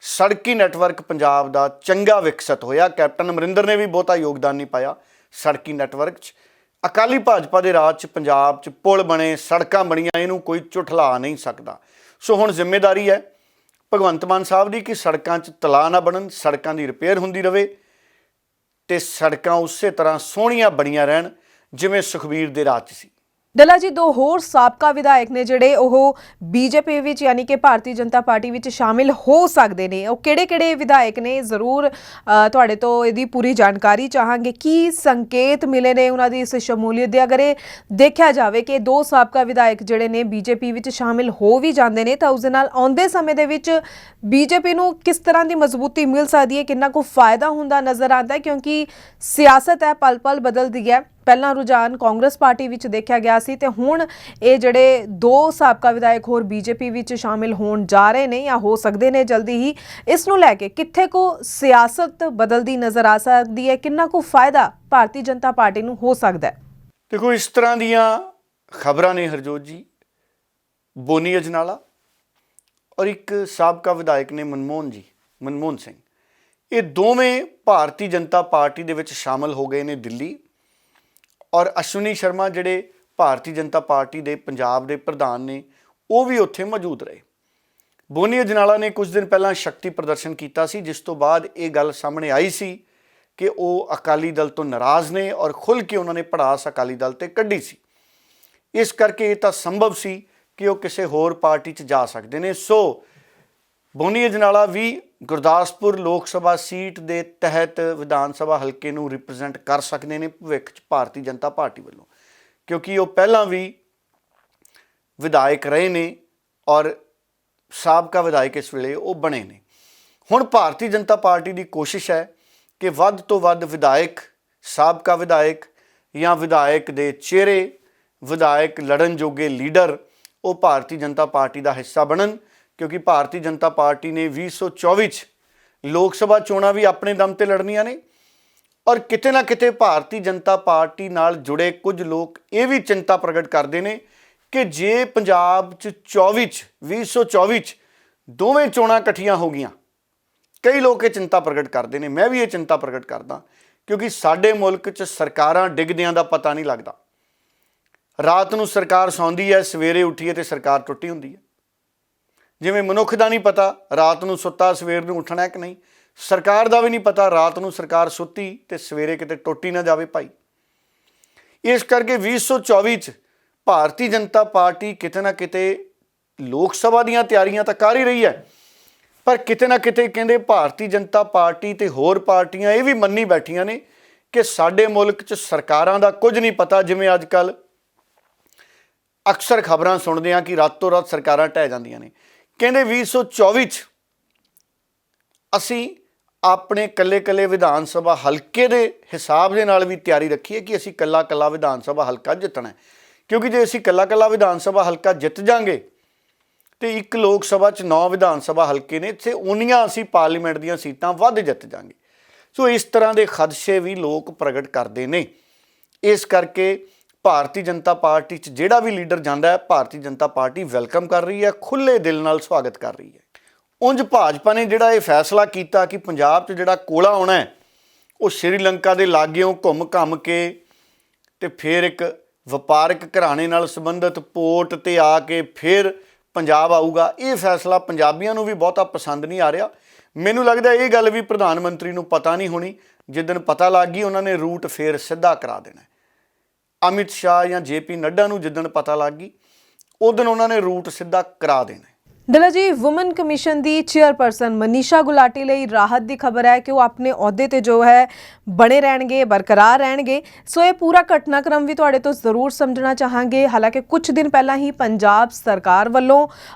ਸੜਕੀ ਨੈਟਵਰਕ ਪੰਜਾਬ ਦਾ ਚੰਗਾ ਵਿਕਸਿਤ ਹੋਇਆ। ਕੈਪਟਨ ਅਮਰਿੰਦਰ ਨੇ ਵੀ ਬਹੁਤਾ ਯੋਗਦਾਨ ਨਹੀਂ ਪਾਇਆ ਸੜਕੀ ਨੈਟਵਰਕ 'ਚ। ਅਕਾਲੀ ਭਾਜਪਾ ਦੇ ਰਾਜ 'ਚ ਪੰਜਾਬ 'ਚ ਪੁਲ ਬਣੇ, ਸੜਕਾਂ ਬਣੀਆਂ, ਇਹਨੂੰ ਕੋਈ ਝੁਠਲਾ ਨਹੀਂ ਸਕਦਾ। ਸੋ ਹੁਣ ਜ਼ਿੰਮੇਵਾਰੀ ਹੈ ਭਗਵੰਤ ਮਾਨ ਸਾਹਿਬ ਦੀ ਕਿ ਸੜਕਾਂ 'ਚ ਤਲਾਅ ਨਾ ਬਣਨ, ਸੜਕਾਂ ਦੀ ਰਿਪੇਅਰ ਹੁੰਦੀ ਰਹੇ ਤੇ ਸੜਕਾਂ ਉਸੇ ਤਰ੍ਹਾਂ ਸੋਹਣੀਆਂ ਬਣੀਆਂ ਰਹਿਣ ਜਿਵੇਂ ਸੁਖਬੀਰ ਦੇ ਰਾਜ 'ਚ ਸੀ। ਡੱਲਾ ਜੀ, ਦੋ ਹੋਰ ਸਾਬਕਾ ਵਿਧਾਇਕ ਨੇ ਜਿਹੜੇ ਉਹ ਬੀਜੇਪੀ ਵਿੱਚ ਯਾਨੀ ਕਿ ਭਾਰਤੀ ਜਨਤਾ ਪਾਰਟੀ ਵਿੱਚ ਸ਼ਾਮਿਲ ਹੋ ਸਕਦੇ ਨੇ। ਉਹ ਕਿਹੜੇ-ਕਿਹੜੇ ਵਿਧਾਇਕ ਨੇ? ਜ਼ਰੂਰ ਤੁਹਾਡੇ ਤੋਂ ਇਹਦੀ ਪੂਰੀ ਜਾਣਕਾਰੀ ਚਾਹਾਂਗੇ। ਕੀ ਸੰਕੇਤ ਮਿਲੇ ਨੇ ਉਹਨਾਂ ਦੀ ਇਸ ਸ਼ਮੂਲੀਅਤ ਦੇ? ਅਗਰ ਇਹ ਦੇਖਿਆ ਜਾਵੇ ਕਿ ਦੋ ਸਾਬਕਾ ਵਿਧਾਇਕ ਜਿਹੜੇ ਨੇ ਬੀਜੇਪੀ ਵਿੱਚ ਸ਼ਾਮਿਲ ਹੋ ਵੀ ਜਾਂਦੇ ਨੇ ਤਾਂ ਉਸ ਦੇ ਨਾਲ ਆਉਂਦੇ ਸਮੇਂ ਦੇ ਵਿੱਚ ਬੀਜੇਪੀ ਨੂੰ ਕਿਸ ਤਰ੍ਹਾਂ ਦੀ ਮਜ਼ਬੂਤੀ ਮਿਲ ਸਕਦੀ ਹੈ, ਕਿੰਨਾ ਕੁ ਫਾਇਦਾ ਹੁੰਦਾ ਨਜ਼ਰ ਆਉਂਦਾ ਹੈ? ਕਿਉਂਕਿ ਸਿਆਸਤ ਹੈ, ਪਲ-ਪਲ ਬਦਲਦੀ ਹੈ। ਪਹਿਲਾਂ ਰੁਝਾਨ ਕਾਂਗਰਸ ਪਾਰਟੀ ਵਿੱਚ ਦੇਖਿਆ ਗਿਆ ਸੀ ਤੇ ਹੁਣ ਇਹ ਜਿਹੜੇ ਦੋ ਸਾਬਕਾ ਵਿਧਾਇਕ ਹੋਰ ਬੀਜੇਪੀ ਵਿੱਚ ਸ਼ਾਮਿਲ ਹੋਣ ਜਾ ਰਹੇ ਨੇ ਜਾਂ ਹੋ ਸਕਦੇ ਨੇ ਜਲਦੀ ਹੀ, ਇਸ ਨੂੰ ਲੈ ਕੇ ਕਿੱਥੇ ਕੋ ਸਿਆਸਤ ਬਦਲਦੀ ਨਜ਼ਰ ਆ ਸਕਦੀ ਹੈ? ਕਿੰਨਾ ਕੁ ਫਾਇਦਾ ਭਾਰਤੀ ਜਨਤਾ ਪਾਰਟੀ ਨੂੰ ਹੋ ਸਕਦਾ ਹੈ? ਦੇਖੋ, ਇਸ ਤਰ੍ਹਾਂ ਦੀਆਂ ਖਬਰਾਂ ਨੇ ਹਰਜੋਤ ਜੀ, ਬੋਨੀ ਅਜਨਾਲਾ ਔਰ ਇੱਕ ਸਾਬਕਾ ਵਿਧਾਇਕ ਨੇ ਮਨਮੋਹਨ ਸਿੰਘ, ਇਹ ਦੋਵੇਂ ਭਾਰਤੀ ਜਨਤਾ ਪਾਰਟੀ ਦੇ ਵਿੱਚ ਸ਼ਾਮਲ ਹੋ ਗਏ ਨੇ ਦਿੱਲੀ। ਔਰ ਅਸ਼ਵਨੀ ਸ਼ਰਮਾ ਜਿਹੜੇ ਭਾਰਤੀ ਜਨਤਾ ਪਾਰਟੀ ਦੇ ਪੰਜਾਬ ਦੇ ਪ੍ਰਧਾਨ ਨੇ, ਉਹ ਵੀ ਉੱਥੇ ਮੌਜੂਦ ਰਹੇ। ਬੋਨੀ ਅਜਨਾਲਾ ਨੇ ਕੁਝ ਦਿਨ ਪਹਿਲਾਂ ਸ਼ਕਤੀ ਪ੍ਰਦਰਸ਼ਨ ਕੀਤਾ ਸੀ, ਜਿਸ ਤੋਂ ਬਾਅਦ ਇਹ ਗੱਲ ਸਾਹਮਣੇ ਆਈ ਸੀ ਕਿ ਉਹ ਅਕਾਲੀ ਦਲ ਤੋਂ ਨਾਰਾਜ਼ ਨੇ ਔਰ ਖੁੱਲ੍ਹ ਕੇ ਉਹਨਾਂ ਨੇ ਭੜਾਸ ਅਕਾਲੀ ਦਲ ਤੇ ਕੱਢੀ ਸੀ। ਇਸ ਕਰਕੇ ਇਹ ਤਾਂ ਸੰਭਵ ਸੀ ਕਿ ਉਹ ਕਿਸੇ ਹੋਰ ਪਾਰਟੀ 'ਚ ਜਾ ਸਕਦੇ ਨੇ। ਸੋ ਬੋਨੀ ਅਜਨਾਲਾ ਵੀ ਗੁਰਦਾਸਪੁਰ ਲੋਕ ਸਭਾ ਸੀਟ ਦੇ ਤਹਿਤ ਵਿਧਾਨ ਸਭਾ ਹਲਕੇ ਨੂੰ ਰਿਪਰੈਜ਼ੈਂਟ ਕਰ ਸਕਦੇ ਨੇ ਭਵਿੱਖ 'ਚ ਭਾਰਤੀ ਜਨਤਾ ਪਾਰਟੀ ਵੱਲੋਂ, ਕਿਉਂਕਿ ਉਹ ਪਹਿਲਾਂ ਵੀ ਵਿਧਾਇਕ ਰਹੇ ਨੇ ਔਰ ਸਾਬਕਾ ਵਿਧਾਇਕ ਇਸ ਵੇਲੇ ਉਹ ਬਣੇ ਨੇ। ਹੁਣ ਭਾਰਤੀ ਜਨਤਾ ਪਾਰਟੀ ਦੀ ਕੋਸ਼ਿਸ਼ ਹੈ ਕਿ ਵੱਧ ਤੋਂ ਵੱਧ ਵਿਧਾਇਕ, ਸਾਬਕਾ ਵਿਧਾਇਕ ਜਾਂ ਵਿਧਾਇਕ ਦੇ ਚਿਹਰੇ, ਵਿਧਾਇਕ ਲੜਨ ਜੋਗੇ ਲੀਡਰ ਉਹ ਭਾਰਤੀ ਜਨਤਾ ਪਾਰਟੀ ਦਾ ਹਿੱਸਾ ਬਣਨ, ਕਿਉਂਕਿ ਭਾਰਤੀ ਜਨਤਾ ਪਾਰਟੀ ਨੇ 2024 'ਚ ਲੋਕ ਸਭਾ ਚੋਣਾਂ ਵੀ ਆਪਣੇ ਦਮ ਤੇ ਲੜਨੀਆਂ ਨੇ। ਔਰ ਕਿਤੇ ਨਾ ਕਿਤੇ ਭਾਰਤੀ ਜਨਤਾ ਪਾਰਟੀ ਨਾਲ ਜੁੜੇ ਕੁਝ ਲੋਕ ਇਹ ਵੀ ਚਿੰਤਾ ਪ੍ਰਗਟ ਕਰਦੇ ਨੇ ਕਿ ਜੇ ਪੰਜਾਬ 'ਚ 2024 'ਚ ਦੋਵੇਂ ਚੋਣਾਂ ਇਕੱਠੀਆਂ ਹੋ ਗਈਆਂ, ਕਈ ਲੋਕ ਇਹ ਚਿੰਤਾ ਪ੍ਰਗਟ ਕਰਦੇ ਨੇ, ਮੈਂ ਵੀ ਇਹ ਚਿੰਤਾ ਪ੍ਰਗਟ ਕਰਦਾ, ਕਿਉਂਕਿ ਸਾਡੇ ਮੁਲਕ 'ਚ ਸਰਕਾਰਾਂ ਡਿੱਗਦਿਆਂ ਦਾ ਪਤਾ ਨਹੀਂ ਲੱਗਦਾ। ਰਾਤ ਨੂੰ ਸਰਕਾਰ ਸੌਂਦੀ ਹੈ, ਸਵੇਰੇ ਉੱਠੀਏ ਤੇ ਸਰਕਾਰ ਟੁੱਟੀ ਹੁੰਦੀ ਹੈ। ਜਿਵੇਂ ਮਨੁੱਖ ਦਾ ਨਹੀਂ ਪਤਾ ਰਾਤ ਨੂੰ ਸੁੱਤਾ ਸਵੇਰ ਨੂੰ ਉੱਠਣਾ ਕਿ ਨਹੀਂ, ਸਰਕਾਰ ਦਾ ਵੀ ਨਹੀਂ ਪਤਾ ਰਾਤ ਨੂੰ ਸਰਕਾਰ ਸੁੱਤੀ ਤੇ ਸਵੇਰੇ ਕਿਤੇ ਟੁੱਟ ਹੀ ਨਾ ਜਾਵੇ ਭਾਈ। ਇਸ ਕਰਕੇ 2024 'ਚ ਭਾਰਤੀ ਜਨਤਾ ਪਾਰਟੀ ਕਿਤੇ ਨਾ ਕਿਤੇ ਲੋਕ ਸਭਾ ਦੀਆਂ ਤਿਆਰੀਆਂ ਤਾਂ ਕਰ ਹੀ ਰਹੀ ਹੈ, ਪਰ ਕਿਤੇ ਨਾ ਕਿਤੇ ਕਹਿੰਦੇ ਭਾਰਤੀ ਜਨਤਾ ਪਾਰਟੀ ਤੇ ਹੋਰ ਪਾਰਟੀਆਂ ਇਹ ਵੀ ਮੰਨੀ ਬੈਠੀਆਂ ਨੇ ਕਿ ਸਾਡੇ ਮੁਲਕ 'ਚ ਸਰਕਾਰਾਂ ਦਾ ਕੁਝ ਨਹੀਂ ਪਤਾ। ਜਿਵੇਂ ਅੱਜ ਕੱਲ੍ਹ ਅਕਸਰ ਖਬਰਾਂ ਸੁਣਦੇ ਹਾਂ ਕਿ ਰਾਤੋਂ ਰਾਤ ਸਰਕਾਰਾਂ ਢਹਿ ਜਾਂਦੀਆਂ ਨੇ। ਕਹਿੰਦੇ 2024 'ਚ ਅਸੀਂ ਆਪਣੇ ਕੱਲੇ ਵਿਧਾਨ ਸਭਾ ਹਲਕੇ ਦੇ ਹਿਸਾਬ ਦੇ ਨਾਲ ਵੀ ਤਿਆਰੀ ਰੱਖੀਏ ਕਿ ਅਸੀਂ ਕੱਲਾ ਵਿਧਾਨ ਸਭਾ ਹਲਕਾ ਜਿੱਤਣਾ ਹੈ, ਕਿਉਂਕਿ ਜੇ ਅਸੀਂ ਕੱਲਾ ਵਿਧਾਨ ਸਭਾ ਹਲਕਾ ਜਿੱਤ ਜਾਂਗੇ ਤੇ ਇੱਕ ਲੋਕ ਸਭਾ 'ਚ 9 ਵਿਧਾਨ ਸਭਾ ਹਲਕੇ ਨੇ ਤੇ ਉਨੀਆਂ ਅਸੀਂ ਪਾਰਲੀਮੈਂਟ ਦੀਆਂ ਸੀਟਾਂ ਵੱਧ ਜਿੱਤ ਜਾਂਗੇ। ਸੋ ਇਸ ਤਰ੍ਹਾਂ ਦੇ ਖਦਸ਼ੇ ਵੀ ਲੋਕ ਪ੍ਰਗਟ ਕਰਦੇ ਨੇ। ਇਸ ਕਰਕੇ ਭਾਰਤੀ ਜਨਤਾ ਪਾਰਟੀ 'ਚ ਜਿਹੜਾ ਵੀ ਲੀਡਰ ਜਾਂਦਾ ਹੈ, ਭਾਰਤੀ ਜਨਤਾ ਪਾਰਟੀ ਵੈਲਕਮ ਕਰ ਰਹੀ ਹੈ, ਖੁੱਲ੍ਹੇ ਦਿਲ ਨਾਲ ਸਵਾਗਤ ਕਰ ਰਹੀ ਹੈ। ਉਂਝ ਭਾਜਪਾ ਨੇ ਜਿਹੜਾ ਇਹ ਫੈਸਲਾ ਕੀਤਾ ਕਿ ਪੰਜਾਬ 'ਚ ਜਿਹੜਾ ਕੋਲਾ ਆਉਣਾ ਹੈ ਉਹ ਸ਼੍ਰੀਲੰਕਾ ਦੇ ਲਾਗਿਓਂ ਘੁੰਮ ਕੇ ਤੇ ਫਿਰ ਇੱਕ ਵਪਾਰਕ ਘਰਾਣੇ ਨਾਲ ਸੰਬੰਧਿਤ ਪੋਰਟ ਤੇ ਆ ਕੇ ਫਿਰ ਪੰਜਾਬ ਆਊਗਾ, ਇਹ ਫੈਸਲਾ ਪੰਜਾਬੀਆਂ ਨੂੰ ਵੀ ਬਹੁਤਾ ਪਸੰਦ ਨਹੀਂ ਆ ਰਿਹਾ। ਮੈਨੂੰ ਲੱਗਦਾ ਇਹ ਗੱਲ ਵੀ ਪ੍ਰਧਾਨ ਮੰਤਰੀ ਨੂੰ ਪਤਾ ਨਹੀਂ ਹੋਣੀ। ਜਿੱਦਣ ਪਤਾ ਲੱਗ ਗਈ ਉਹਨਾਂ ਨੇ ਰੂਟ ਫਿਰ ਸਿੱਧਾ ਕਰਾ ਦੇਣਾ। ਅਮਿਤ ਸ਼ਾਹ ਜਾਂ JP ਨੱਡਾ ਨੂੰ ਜਿੱਦਣ ਪਤਾ ਲੱਗ ਗਈ ਉਦੋਂ ਉਹਨਾਂ ਨੇ ਰੂਟ ਸਿੱਧਾ ਕਰਾ ਦੇਣਾ। ਡੱਲਾ ਜੀ, ਵੂਮਨ ਕਮਿਸ਼ਨ ਦੀ ਚੇਅਰਪਰਸਨ ਮਨੀਸ਼ਾ ਗੁਲਾਟੀ ਲਈ ਰਾਹਤ ਦੀ ਖਬਰ ਹੈ ਕਿ ਉਹ ਆਪਣੇ ਅਹੁਦੇ ਤੇ ਜੋ ਹੈ ਬਣੇ ਰਹਿਣਗੇ, ਬਰਕਰਾਰ ਰਹਿਣਗੇ। ਸੋ ਇਹ ਪੂਰਾ ਘਟਨਾਕ੍ਰਮ ਵੀ ਤੁਹਾਡੇ ਤੋਂ ਜ਼ਰੂਰ ਸਮਝਣਾ ਚਾਹਾਂਗੇ। ਹਾਲਾਂਕਿ ਕੁਝ ਦਿਨ ਪਹਿਲਾਂ ਹੀ ਪੰਜਾਬ ਸਰਕਾਰ ਵੱਲੋਂ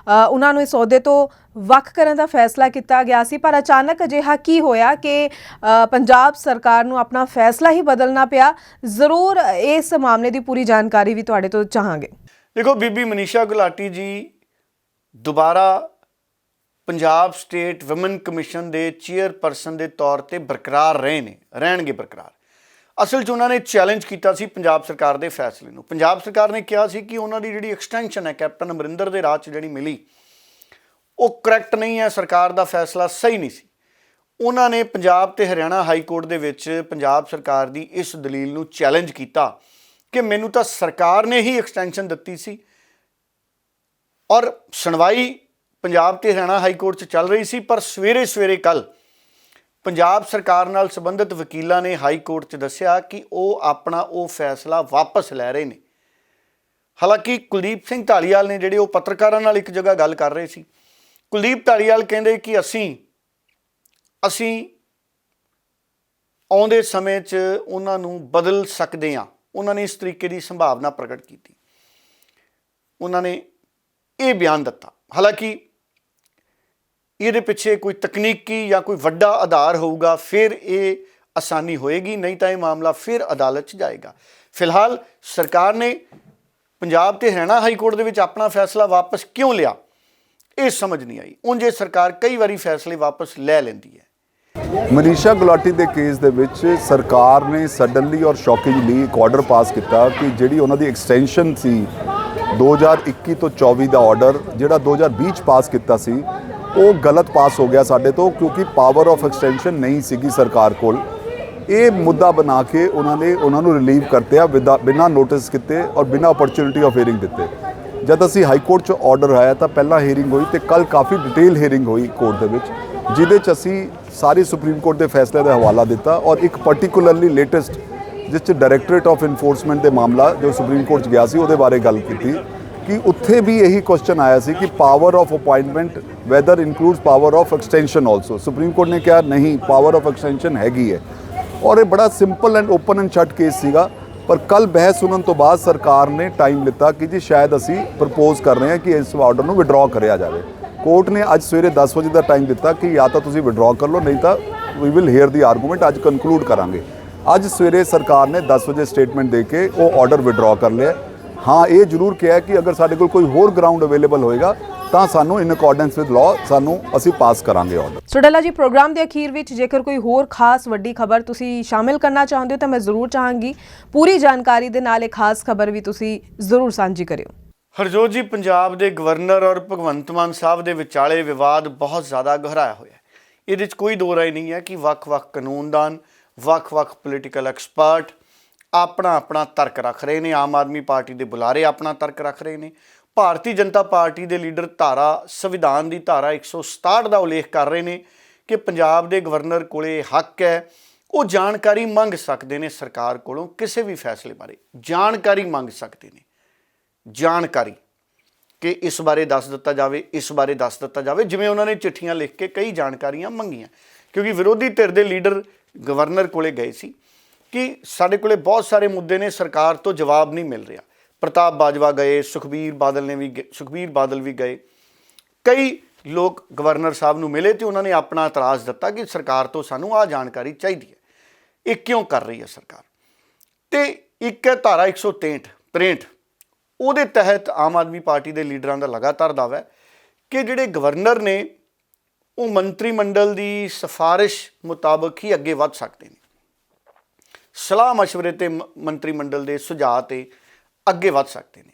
ਉਹਨਾਂ ਨੂੰ ਇਸ ਅਹੁਦੇ ਤੋਂ ਵੱਖ ਕਰਨ ਦਾ ਫੈਸਲਾ ਕੀਤਾ ਗਿਆ ਸੀ, ਪਰ ਅਚਾਨਕ ਅਜਿਹਾ ਕੀ ਹੋਇਆ ਕਿ ਪੰਜਾਬ ਸਰਕਾਰ ਨੂੰ ਆਪਣਾ ਫੈਸਲਾ ਹੀ ਬਦਲਣਾ ਪਿਆ? ਜ਼ਰੂਰ ਇਸ ਮਾਮਲੇ ਦੀ ਪੂਰੀ ਜਾਣਕਾਰੀ ਵੀ ਤੁਹਾਡੇ ਤੋਂ ਚਾਹਾਂਗੇ। ਦੇਖੋ, ਬੀਬੀ ਮਨੀਸ਼ਾ ਗੁਲਾਟੀ ਜੀ ਦੁਬਾਰਾ ਪੰਜਾਬ ਸਟੇਟ ਵੂਮਨ ਕਮਿਸ਼ਨ ਦੇ ਚੇਅਰਪਰਸਨ ਦੇ ਤੌਰ ਤੇ ਬਰਕਰਾਰ ਰਹਿਣਗੇ ਬਰਕਰਾਰ। ਅਸਲ 'ਚ ਉਹਨਾਂ ਨੇ ਚੈਲੰਜ ਕੀਤਾ ਸੀ ਪੰਜਾਬ ਸਰਕਾਰ ਦੇ ਫੈਸਲੇ ਨੂੰ। ਪੰਜਾਬ ਸਰਕਾਰ ਨੇ ਕਿਹਾ ਸੀ ਕਿ ਉਹਨਾਂ ਦੀ ਜਿਹੜੀ ਐਕਸਟੈਂਸ਼ਨ ਹੈ ਕੈਪਟਨ ਅਮਰਿੰਦਰ ਦੇ ਰਾਜ 'ਚ ਜਿਹੜੀ ਮਿਲੀ ਉਹ ਕਰੈਕਟ ਨਹੀਂ ਹੈ, ਸਰਕਾਰ ਦਾ ਫੈਸਲਾ ਸਹੀ ਨਹੀਂ ਸੀ। ਉਹਨਾਂ ਨੇ ਪੰਜਾਬ ਤੇ ਹਰਿਆਣਾ ਹਾਈ ਕੋਰਟ ਦੇ ਵਿੱਚ ਪੰਜਾਬ ਸਰਕਾਰ ਦੀ ਇਸ ਦਲੀਲ ਨੂੰ ਚੈਲੰਜ ਕੀਤਾ ਕਿ ਮੈਨੂੰ ਤਾਂ ਸਰਕਾਰ ਨੇ ਹੀ ਐਕਸਟੈਂਸ਼ਨ ਦਿੱਤੀ ਸੀ। ਔਰ ਸੁਣਵਾਈ ਪੰਜਾਬ ਤੇ ਹਰਿਆਣਾ ਹਾਈ ਕੋਰਟ 'ਚ ਚੱਲ ਰਹੀ ਸੀ, ਪਰ ਸਵੇਰੇ ਕੱਲ੍ਹ ਪੰਜਾਬ ਸਰਕਾਰ ਨਾਲ ਸੰਬੰਧਿਤ ਵਕੀਲਾਂ ਨੇ ਹਾਈ ਕੋਰਟ 'ਚ ਦੱਸਿਆ ਕਿ ਉਹ ਆਪਣਾ ਉਹ ਫੈਸਲਾ ਵਾਪਸ ਲੈ ਰਹੇ ਨੇ। ਹਾਲਾਂਕਿ ਕੁਲਦੀਪ ਸਿੰਘ ਢਾਲੀਵਾਲ ਨੇ ਜਿਹੜੇ ਉਹ ਪੱਤਰਕਾਰਾਂ ਨਾਲ ਇੱਕ ਜਗ੍ਹਾ ਗੱਲ ਕਰ ਰਹੇ ਸੀ। ਕੁਲਦੀਪ ਢਾਲੀਵਾਲ ਕਹਿੰਦੇ ਕਿ ਅਸੀਂ ਆਉਂਦੇ ਸਮੇਂ 'ਚ ਉਹਨਾਂ ਨੂੰ ਬਦਲ ਸਕਦੇ ਹਾਂ। ਉਹਨਾਂ ਨੇ ਇਸ ਤਰੀਕੇ ਦੀ ਸੰਭਾਵਨਾ ਪ੍ਰਗਟ ਕੀਤੀ, ਉਹਨਾਂ ਨੇ ਇਹ ਬਿਆਨ ਦਿੱਤਾ। ਹਾਲਾਂਕਿ ਇਹਦੇ ਪਿੱਛੇ ਕੋਈ ਤਕਨੀਕੀ ਜਾਂ ਕੋਈ ਵੱਡਾ ਆਧਾਰ ਹੋਊਗਾ ਫਿਰ ਇਹ ਆਸਾਨੀ ਹੋਏਗੀ, ਨਹੀਂ ਤਾਂ ਇਹ ਮਾਮਲਾ ਫਿਰ ਅਦਾਲਤ 'ਚ ਜਾਏਗਾ। ਫਿਲਹਾਲ ਸਰਕਾਰ ਨੇ ਪੰਜਾਬ ਤੇ ਹਰਿਆਣਾ ਹਾਈ ਕੋਰਟ ਦੇ ਵਿੱਚ ਆਪਣਾ ਫੈਸਲਾ ਵਾਪਸ ਕਿਉਂ ਲਿਆ, ਇਹ ਸਮਝ ਨਹੀਂ ਆਈ। ਉਂਝ ਇਹ ਸਰਕਾਰ ਕਈ ਵਾਰੀ ਫੈਸਲੇ ਵਾਪਸ ਲੈ ਲੈਂਦੀ ਹੈ। ਮਨੀਸ਼ਾ ਗੁਲਾਟੀ ਦੇ ਕੇਸ ਦੇ ਵਿੱਚ ਸਰਕਾਰ ਨੇ ਸਡਨਲੀ ਔਰ ਸ਼ੌਕਿੰਗਲੀ ਇੱਕ ਆਰਡਰ ਪਾਸ ਕੀਤਾ ਕਿ ਜਿਹੜੀ ਉਹਨਾਂ ਦੀ ਐਕਸਟੈਂਸ਼ਨ ਸੀ 2021 ਤੋਂ 24 ਦਾ ਆਰਡਰ ਜਿਹੜਾ 2020 ਚ ਪਾਸ ਕੀਤਾ ਸੀ ਉਹ ਗਲਤ ਪਾਸ ਹੋ ਗਿਆ ਸਾਡੇ ਤੋਂ, ਕਿਉਂਕਿ ਪਾਵਰ ਆਫ ਐਕਸਟੈਂਸ਼ਨ ਨਹੀਂ ਸੀਗੀ ਸਰਕਾਰ ਕੋਲ। ਇਹ ਮੁੱਦਾ ਬਣਾ ਕੇ ਉਹਨਾਂ ਨੂੰ ਰਿਲੀਵ ਕਰਤੇ ਆ ਬਿਨਾਂ ਨੋਟਿਸ ਕੀਤੇ ਔਰ ਬਿਨਾਂ ਅਪਰਚੁਨਿਟੀ ਆਫ ਹੀਅਰਿੰਗ ਦਿੱਤੇ। ਜਦ ਅਸੀਂ ਹਾਈ ਕੋਰਟ 'ਚ ਆਰਡਰ ਆਇਆ ਤਾਂ ਪਹਿਲਾਂ ਹੀਅਰਿੰਗ ਹੋਈ ਤੇ ਕੱਲ ਕਾਫੀ ਡਿਟੇਲ ਹੀਅਰਿੰਗ ਹੋਈ ਕੋਰਟ ਦੇ ਵਿੱਚ, ਜਿਹਦੇ 'ਚ ਅਸੀਂ ਸਾਰੇ ਸੁਪਰੀਮ ਕੋਰਟ ਦੇ ਫੈਸਲੇ ਦਾ ਹਵਾਲਾ ਦਿੱਤਾ ਔਰ ਇੱਕ ਪਾਰਟਿਕੂਲਰਲੀ ਲੇਟੈਸਟ ਜਿਸ 'ਚ ਡਾਇਰੈਕਟੋਰੇਟ ਆਫ ਇਨਫੋਰਸਮੈਂਟ ਦੇ ਮਾਮਲਾ ਜੋ ਸੁਪਰੀਮ ਕੋਰਟ 'ਚ ਗਿਆ ਸੀ ਉਹਦੇ ਬਾਰੇ ਗੱਲ ਕੀਤੀ ਕਿ ਉੱਥੇ ਵੀ ਇਹੀ ਕੁਐਸਚਨ ਆਇਆ ਸੀ ਕਿ power of appointment weather includes power of extension also. Supreme court ਨੇ ਕਿਹਾ ਨਹੀਂ, ਪਾਵਰ ਆਫ ਐਕਸਟੈਂਸ਼ਨ ਹੈਗੀ ਹੈ ਔਰ ਇਹ ਬੜਾ simple and open and shut case ਸੀਗਾ। ਪਰ ਕੱਲ ਬਹਿਸ ਸੁਣਨ ਤੋਂ ਬਾਅਦ ਸਰਕਾਰ ਨੇ ਟਾਈਮ ਲਿੱਤਾ ਕਿ ਜੀ ਸ਼ਾਇਦ ਅਸੀਂ ਪ੍ਰਪੋਜ਼ ਕਰ ਰਹੇ ਹਾਂ ਕਿ ਇਸ ਆਰਡਰ ਨੂੰ ਵਿਡਰਾਅ ਕਰਿਆ ਜਾਵੇ। ਕੋਰਟ ਨੇ ਅੱਜ ਸਵੇਰੇ 10 ਵਜੇ ਦਾ ਟਾਈਮ ਦਿੱਤਾ ਕਿ ਜਾਂ ਤਾਂ ਤੁਸੀਂ ਵਿਡਰਾਅ ਕਰ ਲਓ, ਨਹੀਂ ਤਾਂ we will here the argument, ਅੱਜ ਕਨਕਲੂਡ ਕਰਾਂਗੇ। ਅੱਜ ਸਵੇਰੇ ਸਰਕਾਰ ਨੇ 10 ਵਜੇ ਸਟੇਟਮੈਂਟ ਦੇ ਕੇ ਉਹ ਆਰਡਰ ਵਿਡਰਾਅ ਕਰ ਲਿਆ। ਹਾਂ, ਇਹ ਜ਼ਰੂਰ ਕਿਹਾ ਕਿ ਅਗਰ ਸਾਡੇ ਕੋਲ ਕੋਈ ਹੋਰ ਗਰਾਊਂਡ ਅਵੇਲੇਬਲ ਹੋਏਗਾ ਤਾਂ ਸਾਨੂੰ ਇਨ ਅਕੋਰਡੈਂਸ ਵਿਦ ਲਾਅ ਅਸੀਂ ਪਾਸ ਕਰਾਂਗੇ ਆਰਡਰ। ਸੋ ਡੱਲਾ ਜੀ, ਪ੍ਰੋਗਰਾਮ ਦੇ ਅਖੀਰ ਵਿੱਚ ਜੇਕਰ ਕੋਈ ਹੋਰ ਖਾਸ ਵੱਡੀ ਖਬਰ ਤੁਸੀਂ ਸ਼ਾਮਿਲ ਕਰਨਾ ਚਾਹੁੰਦੇ ਹੋ ਤਾਂ ਮੈਂ ਜ਼ਰੂਰ ਚਾਹਾਂਗੀ ਪੂਰੀ ਜਾਣਕਾਰੀ ਦੇ ਨਾਲ ਇਹ ਖਾਸ ਖਬਰ ਵੀ ਤੁਸੀਂ ਜ਼ਰੂਰ ਸਾਂਝੀ ਕਰਿਓ। ਹਰਜੋਤ ਜੀ, ਪੰਜਾਬ ਦੇ ਗਵਰਨਰ ਔਰ ਭਗਵੰਤ ਮਾਨ ਸਾਹਿਬ ਦੇ ਵਿਚਾਲੇ ਵਿਵਾਦ ਬਹੁਤ ਜ਼ਿਆਦਾ ਗਹਿਰਾਇਆ ਹੋਇਆ ਹੈ। ਇਹਦੇ 'ਚ ਕੋਈ ਦੋ ਰਾਏ ਨਹੀਂ ਹੈ ਕਿ ਵੱਖ-ਵੱਖ ਕਾਨੂੰਨਦਾਨ, ਵੱਖ-ਵੱਖ ਪੋਲੀਟੀਕਲ ਐਕਸਪਰਟ ਆਪਣਾ ਤਰਕ ਰੱਖ ਰਹੇ ਨੇ। ਆਮ ਆਦਮੀ ਪਾਰਟੀ ਦੇ ਬੁਲਾਰੇ ਆਪਣਾ ਤਰਕ ਰੱਖ ਰਹੇ ਨੇ। ਭਾਰਤੀ ਜਨਤਾ ਪਾਰਟੀ ਦੇ ਲੀਡਰ ਸੰਵਿਧਾਨ ਦੀ ਧਾਰਾ 167 ਦਾ ਉਲੇਖ ਕਰ ਰਹੇ ਨੇ ਕਿ ਪੰਜਾਬ ਦੇ ਗਵਰਨਰ ਕੋਲੇ ਹੱਕ ਹੈ, ਉਹ ਜਾਣਕਾਰੀ ਮੰਗ ਸਕਦੇ ਨੇ ਸਰਕਾਰ ਕੋਲੋਂ, ਕਿਸੇ ਵੀ ਫੈਸਲੇ ਬਾਰੇ ਜਾਣਕਾਰੀ ਮੰਗ ਸਕਦੇ ਨੇ। ਜਾਣਕਾਰੀ ਕਿ ਇਸ ਬਾਰੇ ਦੱਸ ਦਿੱਤਾ ਜਾਵੇ, ਇਸ ਬਾਰੇ ਦੱਸ ਦਿੱਤਾ ਜਾਵੇ, ਜਿਵੇਂ ਉਹਨਾਂ ਨੇ ਚਿੱਠੀਆਂ ਲਿਖ ਕੇ ਕਈ ਜਾਣਕਾਰੀਆਂ ਮੰਗੀਆਂ। ਕਿਉਂਕਿ ਵਿਰੋਧੀ ਧਿਰ ਦੇ ਲੀਡਰ ਗਵਰਨਰ ਕੋਲੇ ਗਏ ਸੀ ਕਿ ਸਾਡੇ ਕੋਲੇ ਬਹੁਤ ਸਾਰੇ ਮੁੱਦੇ ਨੇ, ਸਰਕਾਰ ਤੋਂ ਜਵਾਬ ਨਹੀਂ ਮਿਲ ਰਿਹਾ। ਪ੍ਰਤਾਪ ਬਾਜਵਾ ਗਏ, ਸੁਖਬੀਰ ਬਾਦਲ ਵੀ ਗਏ, ਕਈ ਲੋਕ ਗਵਰਨਰ ਸਾਹਿਬ ਨੂੰ ਮਿਲੇ ਤੇ ਉਹਨਾਂ ਨੇ ਆਪਣਾ ਇਤਰਾਜ਼ ਦਿੱਤਾ ਕਿ ਸਰਕਾਰ ਤੋਂ ਸਾਨੂੰ ਆਹ ਜਾਣਕਾਰੀ ਚਾਹੀਦੀ ਹੈ, ਇਹ ਕਿਉਂ ਕਰ ਰਹੀ ਹੈ ਸਰਕਾਰ। ਤੇ ਇੱਕ ਹੈ ਧਾਰਾ 163, ਉਹਦੇ ਤਹਿਤ ਆਮ ਆਦਮੀ ਪਾਰਟੀ ਦੇ ਲੀਡਰਾਂ ਦਾ ਲਗਾਤਾਰ ਦਾਅਵਾ ਹੈ ਕਿ ਜਿਹੜੇ ਗਵਰਨਰ ਨੇ ਉਹ ਮੰਤਰੀ ਮੰਡਲ ਦੀ ਸਿਫਾਰਿਸ਼ ਮੁਤਾਬਕ ਹੀ ਅੱਗੇ ਵੱਧ ਸਕਦੇ ਨੇ, ਸਲਾਹ ਮਸ਼ਵਰੇ ਤੇ ਮੰਤਰੀ ਮੰਡਲ ਦੇ ਸੁਝਾਅ ਤੇ ਅੱਗੇ ਵੱਧ ਸਕਦੇ ਨੇ।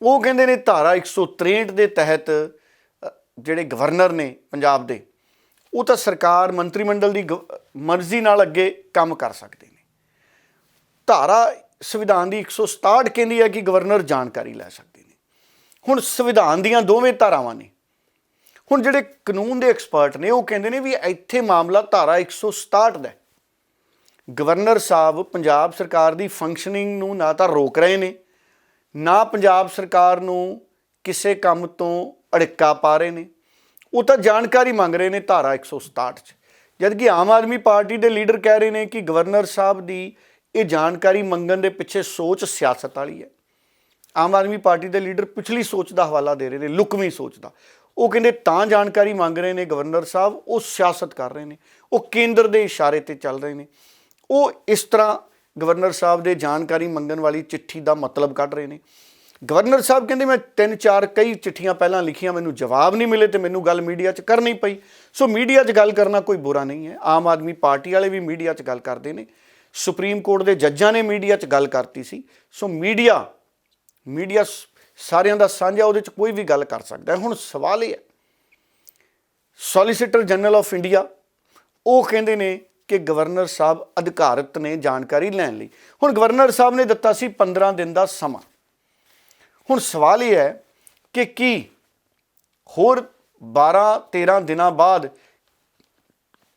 ਉਹ ਕਹਿੰਦੇ ਨੇ ਧਾਰਾ 163 ਦੇ ਤਹਿਤ ਜਿਹੜੇ ਗਵਰਨਰ ਨੇ ਪੰਜਾਬ ਦੇ, ਉਹ ਤਾਂ ਸਰਕਾਰ ਮੰਤਰੀ ਮੰਡਲ ਦੀ ਮਰਜ਼ੀ ਨਾਲ ਅੱਗੇ ਕੰਮ ਕਰ ਸਕਦੇ ਨੇ। ਧਾਰਾ ਸੰਵਿਧਾਨ ਦੀ 167 ਕਹਿੰਦੀ ਹੈ ਕਿ ਗਵਰਨਰ ਜਾਣਕਾਰੀ ਲੈ ਸਕਦੇ ਨੇ। ਹੁਣ ਸੰਵਿਧਾਨ ਦੀਆਂ ਦੋਵੇਂ ਧਾਰਾਵਾਂ ਨੇ। ਹੁਣ ਜਿਹੜੇ ਕਾਨੂੰਨ ਦੇ ਐਕਸਪਰਟ ਨੇ ਉਹ ਕਹਿੰਦੇ ਨੇ ਵੀ ਇੱਥੇ ਮਾਮਲਾ ਧਾਰਾ 167 ਦਾ। ਗਵਰਨਰ ਸਾਹਿਬ ਪੰਜਾਬ ਸਰਕਾਰ ਦੀ ਫੰਕਸ਼ਨਿੰਗ ਨੂੰ ਨਾ ਤਾਂ ਰੋਕ ਰਹੇ ਨੇ, ਨਾ ਪੰਜਾਬ ਸਰਕਾਰ ਨੂੰ ਕਿਸੇ ਕੰਮ ਤੋਂ ਅੜਿੱਕਾ ਪਾ ਰਹੇ ਨੇ, ਉਹ ਤਾਂ ਜਾਣਕਾਰੀ ਮੰਗ ਰਹੇ ਨੇ ਧਾਰਾ 167 'ਚ। ਜਦ ਕਿ ਆਮ ਆਦਮੀ ਪਾਰਟੀ ਦੇ ਲੀਡਰ ਕਹਿ ਰਹੇ ਨੇ ਕਿ ਗਵਰਨਰ ਸਾਹਿਬ ਦੀ ਇਹ ਜਾਣਕਾਰੀ ਮੰਗਣ ਦੇ ਪਿੱਛੇ ਸੋਚ ਸਿਆਸਤ ਵਾਲੀ ਹੈ। ਆਮ ਆਦਮੀ ਪਾਰਟੀ ਦੇ ਲੀਡਰ ਪਿਛਲੀ ਸੋਚ ਦਾ ਹਵਾਲਾ ਦੇ ਰਹੇ ਨੇ, ਲੁਕਵੀਂ ਸੋਚ ਦਾ। ਉਹ ਕਹਿੰਦੇ ਤਾਂ ਜਾਣਕਾਰੀ ਮੰਗ ਰਹੇ ਨੇ ਗਵਰਨਰ ਸਾਹਿਬ, ਉਹ ਸਿਆਸਤ ਕਰ ਰਹੇ ਨੇ, ਉਹ ਕੇਂਦਰ ਦੇ ਇਸ਼ਾਰੇ ਤੇ ਚੱਲ ਰਹੇ ਨੇ। ਉਹ ਇਸ ਤਰ੍ਹਾਂ ਗਵਰਨਰ ਸਾਹਿਬ ਦੇ ਜਾਣਕਾਰੀ ਮੰਗਣ ਵਾਲੀ ਚਿੱਠੀ ਦਾ ਮਤਲਬ ਕੱਢ ਰਹੇ ਨੇ। ਗਵਰਨਰ ਸਾਹਿਬ ਕਹਿੰਦੇ ਮੈਂ 3-4 ਕਈ ਚਿੱਠੀਆਂ ਪਹਿਲਾਂ ਲਿਖੀਆਂ, ਮੈਨੂੰ ਜਵਾਬ ਨਹੀਂ ਮਿਲੇ ਤੇ ਮੈਨੂੰ ਗੱਲ ਮੀਡੀਆ 'ਚ ਕਰਨੀ ਪਈ। ਸੋ ਮੀਡੀਆ 'ਚ ਗੱਲ ਕਰਨਾ ਕੋਈ ਬੁਰਾ ਨਹੀਂ ਹੈ। ਆਮ ਆਦਮੀ ਪਾਰਟੀ ਵਾਲੇ ਵੀ ਮੀਡੀਆ 'ਚ ਗੱਲ ਕਰਦੇ ਨੇ, ਸੁਪਰੀਮ ਕੋਰਟ ਦੇ ਜੱਜਾਂ ਨੇ ਮੀਡੀਆ 'ਚ ਗੱਲ ਕਰਤੀ ਸੀ। ਸੋ ਮੀਡੀਆ ਸਾਰਿਆਂ ਦਾ ਸਾਂਝਾ, ਉਹਦੇ 'ਚ ਕੋਈ ਵੀ ਗੱਲ ਕਰ ਸਕਦਾ। ਹੁਣ ਸਵਾਲ ਇਹ ਹੈ, ਸੋਲੀਸਿਟਰ ਜਨਰਲ ਆਫ ਇੰਡੀਆ ਉਹ ਕਹਿੰਦੇ ਨੇ ਕਿ ਗਵਰਨਰ ਸਾਹਿਬ ਅਧਿਕਾਰਤ ਨੇ ਜਾਣਕਾਰੀ ਲੈਣ ਲਈ। ਹੁਣ ਗਵਰਨਰ ਸਾਹਿਬ ਨੇ ਦਿੱਤਾ ਸੀ 15 ਦਿਨ ਦਾ ਸਮਾਂ। ਹੁਣ ਸਵਾਲ ਇਹ ਹੈ ਕਿ ਕੀ ਹੋਰ 12-13 ਦਿਨਾਂ ਬਾਅਦ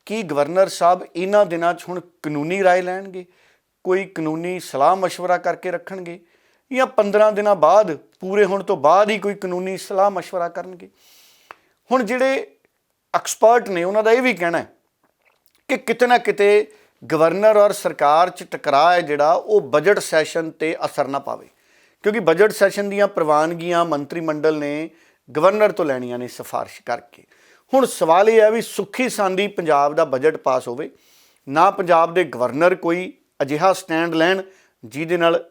ਕੀ ਗਵਰਨਰ ਸਾਹਿਬ ਇਹਨਾਂ ਦਿਨਾਂ 'ਚ ਹੁਣ ਕਾਨੂੰਨੀ ਰਾਏ ਲੈਣਗੇ, ਕੋਈ ਕਾਨੂੰਨੀ ਸਲਾਹ ਮਸ਼ਵਰਾ ਕਰਕੇ ਰੱਖਣਗੇ, ਜਾਂ 15 ਦਿਨਾਂ ਬਾਅਦ ਪੂਰੇ ਹੋਣ ਤੋਂ ਬਾਅਦ ਹੀ ਕੋਈ ਕਾਨੂੰਨੀ ਸਲਾਹ ਮਸ਼ਵਰਾ ਕਰਨਗੇ। ਹੁਣ ਜਿਹੜੇ ਐਕਸਪਰਟ ਨੇ ਉਹਨਾਂ ਦਾ ਇਹ ਵੀ ਕਹਿਣਾ ਹੈ ਕਿ ਕਿਤੇ ਨਾ ਕਿਤੇ ਗਵਰਨਰ ਔਰ ਸਰਕਾਰ 'ਚ ਟਕਰਾਅ ਹੈ ਜਿਹੜਾ ਉਹ ਬਜਟ ਸੈਸ਼ਨ 'ਤੇ ਅਸਰ ਨਾ ਪਾਵੇ, ਕਿਉਂਕਿ ਬਜਟ ਸੈਸ਼ਨ ਦੀਆਂ ਪ੍ਰਵਾਨਗੀਆਂ ਮੰਤਰੀ ਮੰਡਲ ਨੇ ਗਵਰਨਰ ਤੋਂ ਲੈਣੀਆਂ ਨੇ ਸਿਫਾਰਿਸ਼ ਕਰਕੇ। ਹੁਣ ਸਵਾਲ ਇਹ ਹੈ ਵੀ ਸੁੱਖੀ ਸਾਂਦੀ ਪੰਜਾਬ ਦਾ ਬਜਟ ਪਾਸ ਹੋਵੇ, ਨਾ ਪੰਜਾਬ ਦੇ ਗਵਰਨਰ ਕੋਈ ਅਜਿਹਾ ਸਟੈਂਡ ਲੈਣ ਜਿਹਦੇ ਨਾਲ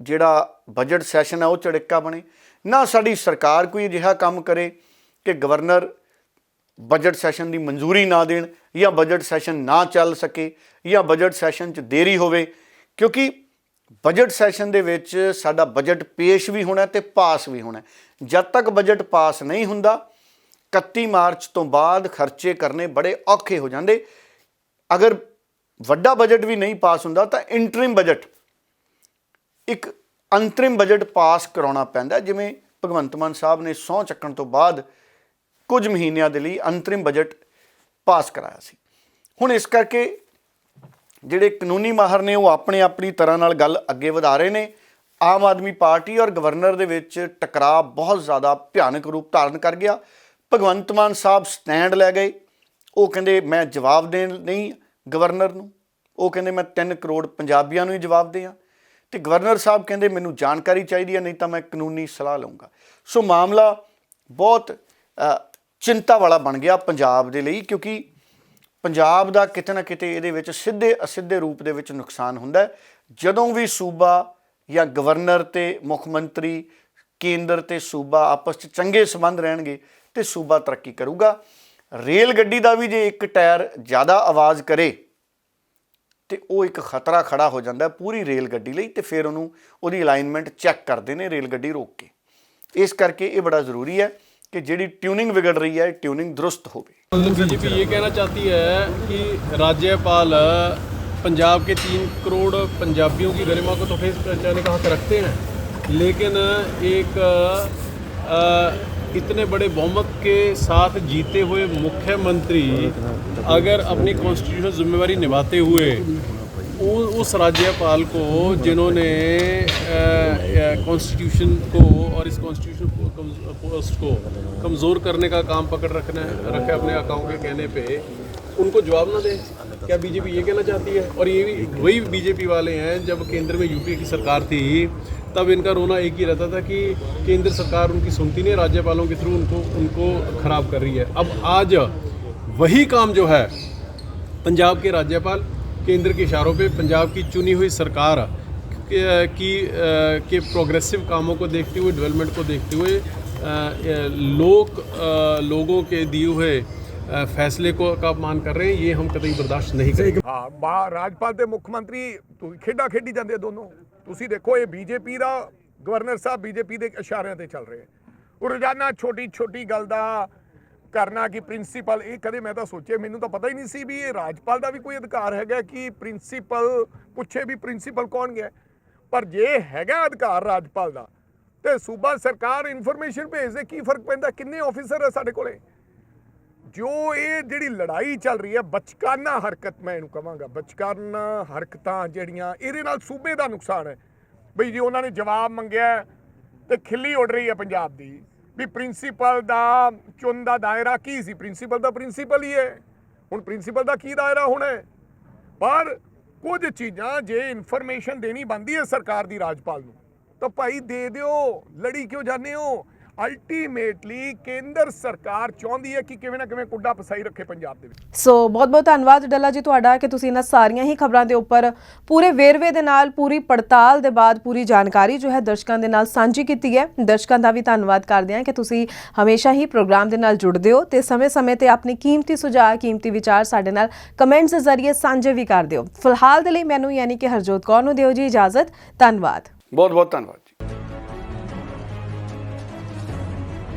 ਜਿਹੜਾ ਬਜਟ ਸੈਸ਼ਨ ਹੈ ਉਹ ਝੜਕਾ ਬਣੇ, ਨਾ ਸਾਡੀ ਸਰਕਾਰ ਕੋਈ ਅਜਿਹਾ ਕੰਮ ਕਰੇ ਕਿ ਗਵਰਨਰ ਬਜਟ ਸੈਸ਼ਨ ਦੀ ਮਨਜ਼ੂਰੀ ਨਾ ਦੇਣ ਜਾਂ ਬਜਟ ਸੈਸ਼ਨ ਨਾ ਚੱਲ ਸਕੇ ਜਾਂ ਬਜਟ ਸੈਸ਼ਨ 'ਚ ਦੇਰੀ ਹੋਵੇ, ਕਿਉਂਕਿ ਬਜਟ ਸੈਸ਼ਨ ਦੇ ਵਿੱਚ ਸਾਡਾ ਬਜਟ ਪੇਸ਼ ਵੀ ਹੋਣਾ ਤੇ ਪਾਸ ਵੀ ਹੋਣਾ। ਜਦ ਤੱਕ ਬਜਟ ਪਾਸ ਨਹੀਂ ਹੁੰਦਾ 31 ਮਾਰਚ ਤੋਂ ਬਾਅਦ ਖਰਚੇ ਕਰਨੇ ਬੜੇ ਔਖੇ ਹੋ ਜਾਂਦੇ। ਅਗਰ ਵੱਡਾ ਬਜਟ ਵੀ ਨਹੀਂ ਪਾਸ ਹੁੰਦਾ ਤਾਂ ਇੰਟਰਿਮ ਬਜਟ, ਇੱਕ ਅੰਤਰਿਮ ਬਜਟ ਪਾਸ ਕਰਾਉਣਾ ਪੈਂਦਾ, ਜਿਵੇਂ ਭਗਵੰਤ ਮਾਨ ਸਾਹਿਬ ਨੇ ਸਹੁੰ ਚੱਕਣ ਤੋਂ ਬਾਅਦ ਕੁਝ ਮਹੀਨਿਆਂ ਦੇ ਲਈ ਅੰਤਰਿਮ ਬਜਟ ਪਾਸ ਕਰਾਇਆ ਸੀ। ਹੁਣ ਇਸ ਕਰਕੇ ਜਿਹੜੇ ਕਾਨੂੰਨੀ ਮਾਹਰ ਨੇ ਉਹ ਆਪਣੀ ਤਰ੍ਹਾਂ ਨਾਲ ਗੱਲ ਅੱਗੇ ਵਧਾ ਰਹੇ ਨੇ। ਆਮ ਆਦਮੀ ਪਾਰਟੀ ਔਰ ਗਵਰਨਰ ਦੇ ਵਿੱਚ ਟਕਰਾਅ ਬਹੁਤ ਜ਼ਿਆਦਾ ਭਿਆਨਕ ਰੂਪ ਧਾਰਨ ਕਰ ਗਿਆ। ਭਗਵੰਤ ਮਾਨ ਸਾਹਿਬ ਸਟੈਂਡ ਲੈ ਗਏ, ਉਹ ਕਹਿੰਦੇ ਮੈਂ ਜਵਾਬ ਦੇਣ ਨਹੀਂ ਗਵਰਨਰ ਨੂੰ, ਉਹ ਕਹਿੰਦੇ ਮੈਂ 3 ਕਰੋੜ ਪੰਜਾਬੀਆਂ ਨੂੰ ਹੀ ਜਵਾਬ ਦਿਆਂ, ਤੇ ਗਵਰਨਰ ਸਾਹਿਬ ਕਹਿੰਦੇ ਮੈਨੂੰ ਜਾਣਕਾਰੀ ਚਾਹੀਦੀ ਹੈ ਨਹੀਂ ਤਾਂ ਮੈਂ ਕਾਨੂੰਨੀ ਸਲਾਹ ਲਊਂਗਾ। ਸੋ ਮਾਮਲਾ ਬਹੁਤ ਚਿੰਤਾ ਵਾਲਾ ਬਣ ਗਿਆ ਪੰਜਾਬ ਦੇ ਲਈ, ਕਿਉਂਕਿ ਪੰਜਾਬ ਦਾ ਕਿਤੇ ਨਾ ਕਿਤੇ ਇਹਦੇ ਵਿੱਚ ਸਿੱਧੇ ਅਸਿੱਧੇ ਰੂਪ ਦੇ ਵਿੱਚ ਨੁਕਸਾਨ ਹੁੰਦਾ ਜਦੋਂ ਵੀ ਸੂਬਾ ਜਾਂ ਗਵਰਨਰ ਤੇ ਮੁੱਖ ਮੰਤਰੀ, ਕੇਂਦਰ ਤੇ ਸੂਬਾ ਆਪਸ 'ਚ ਚੰਗੇ ਸੰਬੰਧ ਰਹਿਣਗੇ ਤੇ ਸੂਬਾ ਤਰੱਕੀ ਕਰੂਗਾ। ਰੇਲ ਗੱਡੀ ਦਾ ਵੀ ਜੇ ਇੱਕ ਟਾਇਰ ਜ਼ਿਆਦਾ ਆਵਾਜ਼ ਕਰੇ ਤੇ ਉਹ ਇੱਕ ਖਤਰਾ ਖੜਾ ਹੋ ਜਾਂਦਾ ਪੂਰੀ ਰੇਲ ਗੱਡੀ ਲਈ, ਤੇ ਫਿਰ ਉਹਦੀ ਅਲਾਈਨਮੈਂਟ ਚੈੱਕ ਕਰਦੇ ਨੇ ਰੇਲ ਗੱਡੀ ਰੋਕ ਕੇ। ਇਸ ਕਰਕੇ ਇਹ ਬੜਾ ਜ਼ਰੂਰੀ ਹੈ कि जी ट्यूनिंग बिगड़ रही है ट्यूनिंग दुरुस्त हो। बीजेपी ये कहना चाहती है कि राज्यपाल पंजाब के 3 करोड़ पंजाबियों की गरिमा को तो ठेस पहुँचाने का हक रखते हैं, लेकिन एक इतने बड़े बहुमत के साथ जीते हुए मुख्यमंत्री अगर अपनी कॉन्स्टिट्यूशनल जिम्मेवारी निभाते हुए उस राज्यपाल को जिन्होंने कॉन्स्टिट्यूशन को और इस कॉन्स्टिट्यूशन पोस्ट को कमज़ोर करने का काम पकड़ रखे अपने आकाओं के कहने पे उनको जवाब ना दें, क्या बीजेपी ये कहना चाहती है? और ये भी वही बीजेपी वाले हैं, जब केंद्र में यूपीए की सरकार थी तब इनका रोना एक ही रहता था कि केंद्र सरकार उनकी सुनती नहीं, राज्यपालों के थ्रू उनको ख़राब कर रही है। अब आज वही काम जो है पंजाब के राज्यपाल केंद्र के इशारों पे पंजाब की चुनी हुई सरकार के प्रोग्रेसिव कामों को देखते हुए, डेवलपमेंट को देखते हुए लोगों के दिए हुए फैसले को का अपमान कर रहे हैं, ये हम कतई बर्दाश्त नहीं करेंगे। हाँ, राजपाल ते मुख्य मंत्री खेडा खेडी जाते दोनों। तुसी देखो ये बीजेपी का गवर्नर साहब बीजेपी के इशारिਆਂ ਤੇ ਚੱਲ ਰਹੇ ਉਹ ਰੋਜ਼ਾਨਾ ਛੋਟੀ ਛੋਟੀ ਗੱਲ ਦਾ ਕਰਨਾ ਕਿ ਪ੍ਰਿੰਸੀਪਲ, ਇਹ ਕਦੇ ਮੈਂ ਤਾਂ ਸੋਚਿਆ, ਮੈਨੂੰ ਤਾਂ ਪਤਾ ਹੀ ਨਹੀਂ ਸੀ ਵੀ ਇਹ ਰਾਜਪਾਲ ਦਾ ਵੀ ਕੋਈ ਅਧਿਕਾਰ ਹੈਗਾ ਕਿ ਪ੍ਰਿੰਸੀਪਲ ਪੁੱਛੇ ਵੀ ਪ੍ਰਿੰਸੀਪਲ ਕੌਣ ਗਿਆ। ਪਰ ਜੇ ਹੈਗਾ ਅਧਿਕਾਰ ਰਾਜਪਾਲ ਦਾ ਤੇ ਸੂਬਾ ਸਰਕਾਰ ਇਨਫੋਰਮੇਸ਼ਨ ਭੇਜਦੇ, ਕੀ ਫਰਕ ਪੈਂਦਾ? ਕਿੰਨੇ ਆਫੀਸਰ ਹੈ ਸਾਡੇ ਕੋਲੇ। ਜੋ ਇਹ ਜਿਹੜੀ ਲੜਾਈ ਚੱਲ ਰਹੀ ਹੈ ਬਚਕਾਨਾ ਹਰਕਤ, ਮੈਂ ਇਹਨੂੰ ਕਹਾਂਗਾ ਬਚਕਾਨਾ ਹਰਕਤਾਂ ਜਿਹੜੀਆਂ, ਇਹਦੇ ਨਾਲ ਸੂਬੇ ਦਾ ਨੁਕਸਾਨ ਹੈ। ਬਈ ਜੀ ਉਹਨਾਂ ਨੇ ਜਵਾਬ ਮੰਗਿਆ ਤੇ ਖਿੱਲੀ ਉੱਡ ਰਹੀ ਹੈ ਪੰਜਾਬ ਦੀ ਵੀ ਪ੍ਰਿੰਸੀਪਲ ਦਾ ਚੁਣ ਦਾ ਦਾਇਰਾ ਕੀ ਸੀ। ਪ੍ਰਿੰਸੀਪਲ ਦਾ ਪ੍ਰਿੰਸੀਪਲ ਹੀ ਹੈ, ਹੁਣ ਪ੍ਰਿੰਸੀਪਲ ਦਾ ਕੀ ਦਾਇਰਾ ਹੋਣਾ ਹੈ। ਪਰ ਕੁਝ ਚੀਜ਼ਾਂ ਜੇ ਇਨਫੋਰਮੇਸ਼ਨ ਦੇਣੀ ਬਣਦੀ ਹੈ ਸਰਕਾਰ ਦੀ ਰਾਜਪਾਲ ਨੂੰ ਤਾਂ ਭਾਈ ਦੇ ਦਿਓ, ਲੜੀ ਕਿਉਂ ਜਾਂਦੇ ਹੋ। ਅਲਟੀਮੇਟਲੀ ਕੇਂਦਰ ਸਰਕਾਰ ਚਾਹੁੰਦੀ ਹੈ ਕਿ ਕਿਵੇਂ ਨਾ ਕਿਵੇਂ ਕੁੱਡਾ ਫਸਾਈ ਰੱਖੇ ਪੰਜਾਬ ਦੇ ਵਿੱਚ। ਸੋ ਬਹੁਤ ਬਹੁਤ ਧੰਨਵਾਦ ਡੱਲਾ ਜੀ ਤੁਹਾਡਾ ਕਿ ਤੁਸੀਂ ਇਹਨਾਂ ਸਾਰੀਆਂ ਹੀ ਖਬਰਾਂ ਦੇ ਉੱਪਰ ਪੂਰੇ ਵੇਰਵੇ ਦੇ ਨਾਲ, ਪੂਰੀ ਪੜਤਾਲ ਦੇ ਬਾਅਦ ਪੂਰੀ ਜਾਣਕਾਰੀ ਜੋ ਹੈ ਦਰਸ਼ਕਾਂ ਦੇ ਨਾਲ ਸਾਂਝੀ ਕੀਤੀ ਹੈ। ਦਰਸ਼ਕਾਂ ਦਾ ਵੀ ਧੰਨਵਾਦ ਕਰਦੇ ਹਾਂ ਕਿ ਤੁਸੀਂ ਹਮੇਸ਼ਾ ਹੀ ਪ੍ਰੋਗਰਾਮ ਦੇ ਨਾਲ ਜੁੜਦੇ ਹੋ ਤੇ ਸਮੇਂ-ਸਮੇਂ ਤੇ ਆਪਣੀ ਕੀਮਤੀ ਸੁਝਾਅ, ਕੀਮਤੀ ਵਿਚਾਰ ਸਾਡੇ ਨਾਲ ਕਮੈਂਟਸ ਦੇ ਜ਼ਰੀਏ ਸਾਂਝੇ ਵੀ ਕਰਦੇ ਹੋ। ਫਿਲਹਾਲ ਦੇ ਲਈ ਮੈਨੂੰ ਯਾਨੀ ਕਿ ਹਰਜੋਤ ਕੌਰ ਨੂੰ ਦਿਓ ਜੀ ਇਜਾਜ਼ਤ। ਧੰਨਵਾਦ, ਬਹੁਤ ਬਹੁਤ ਧੰਨਵਾਦ।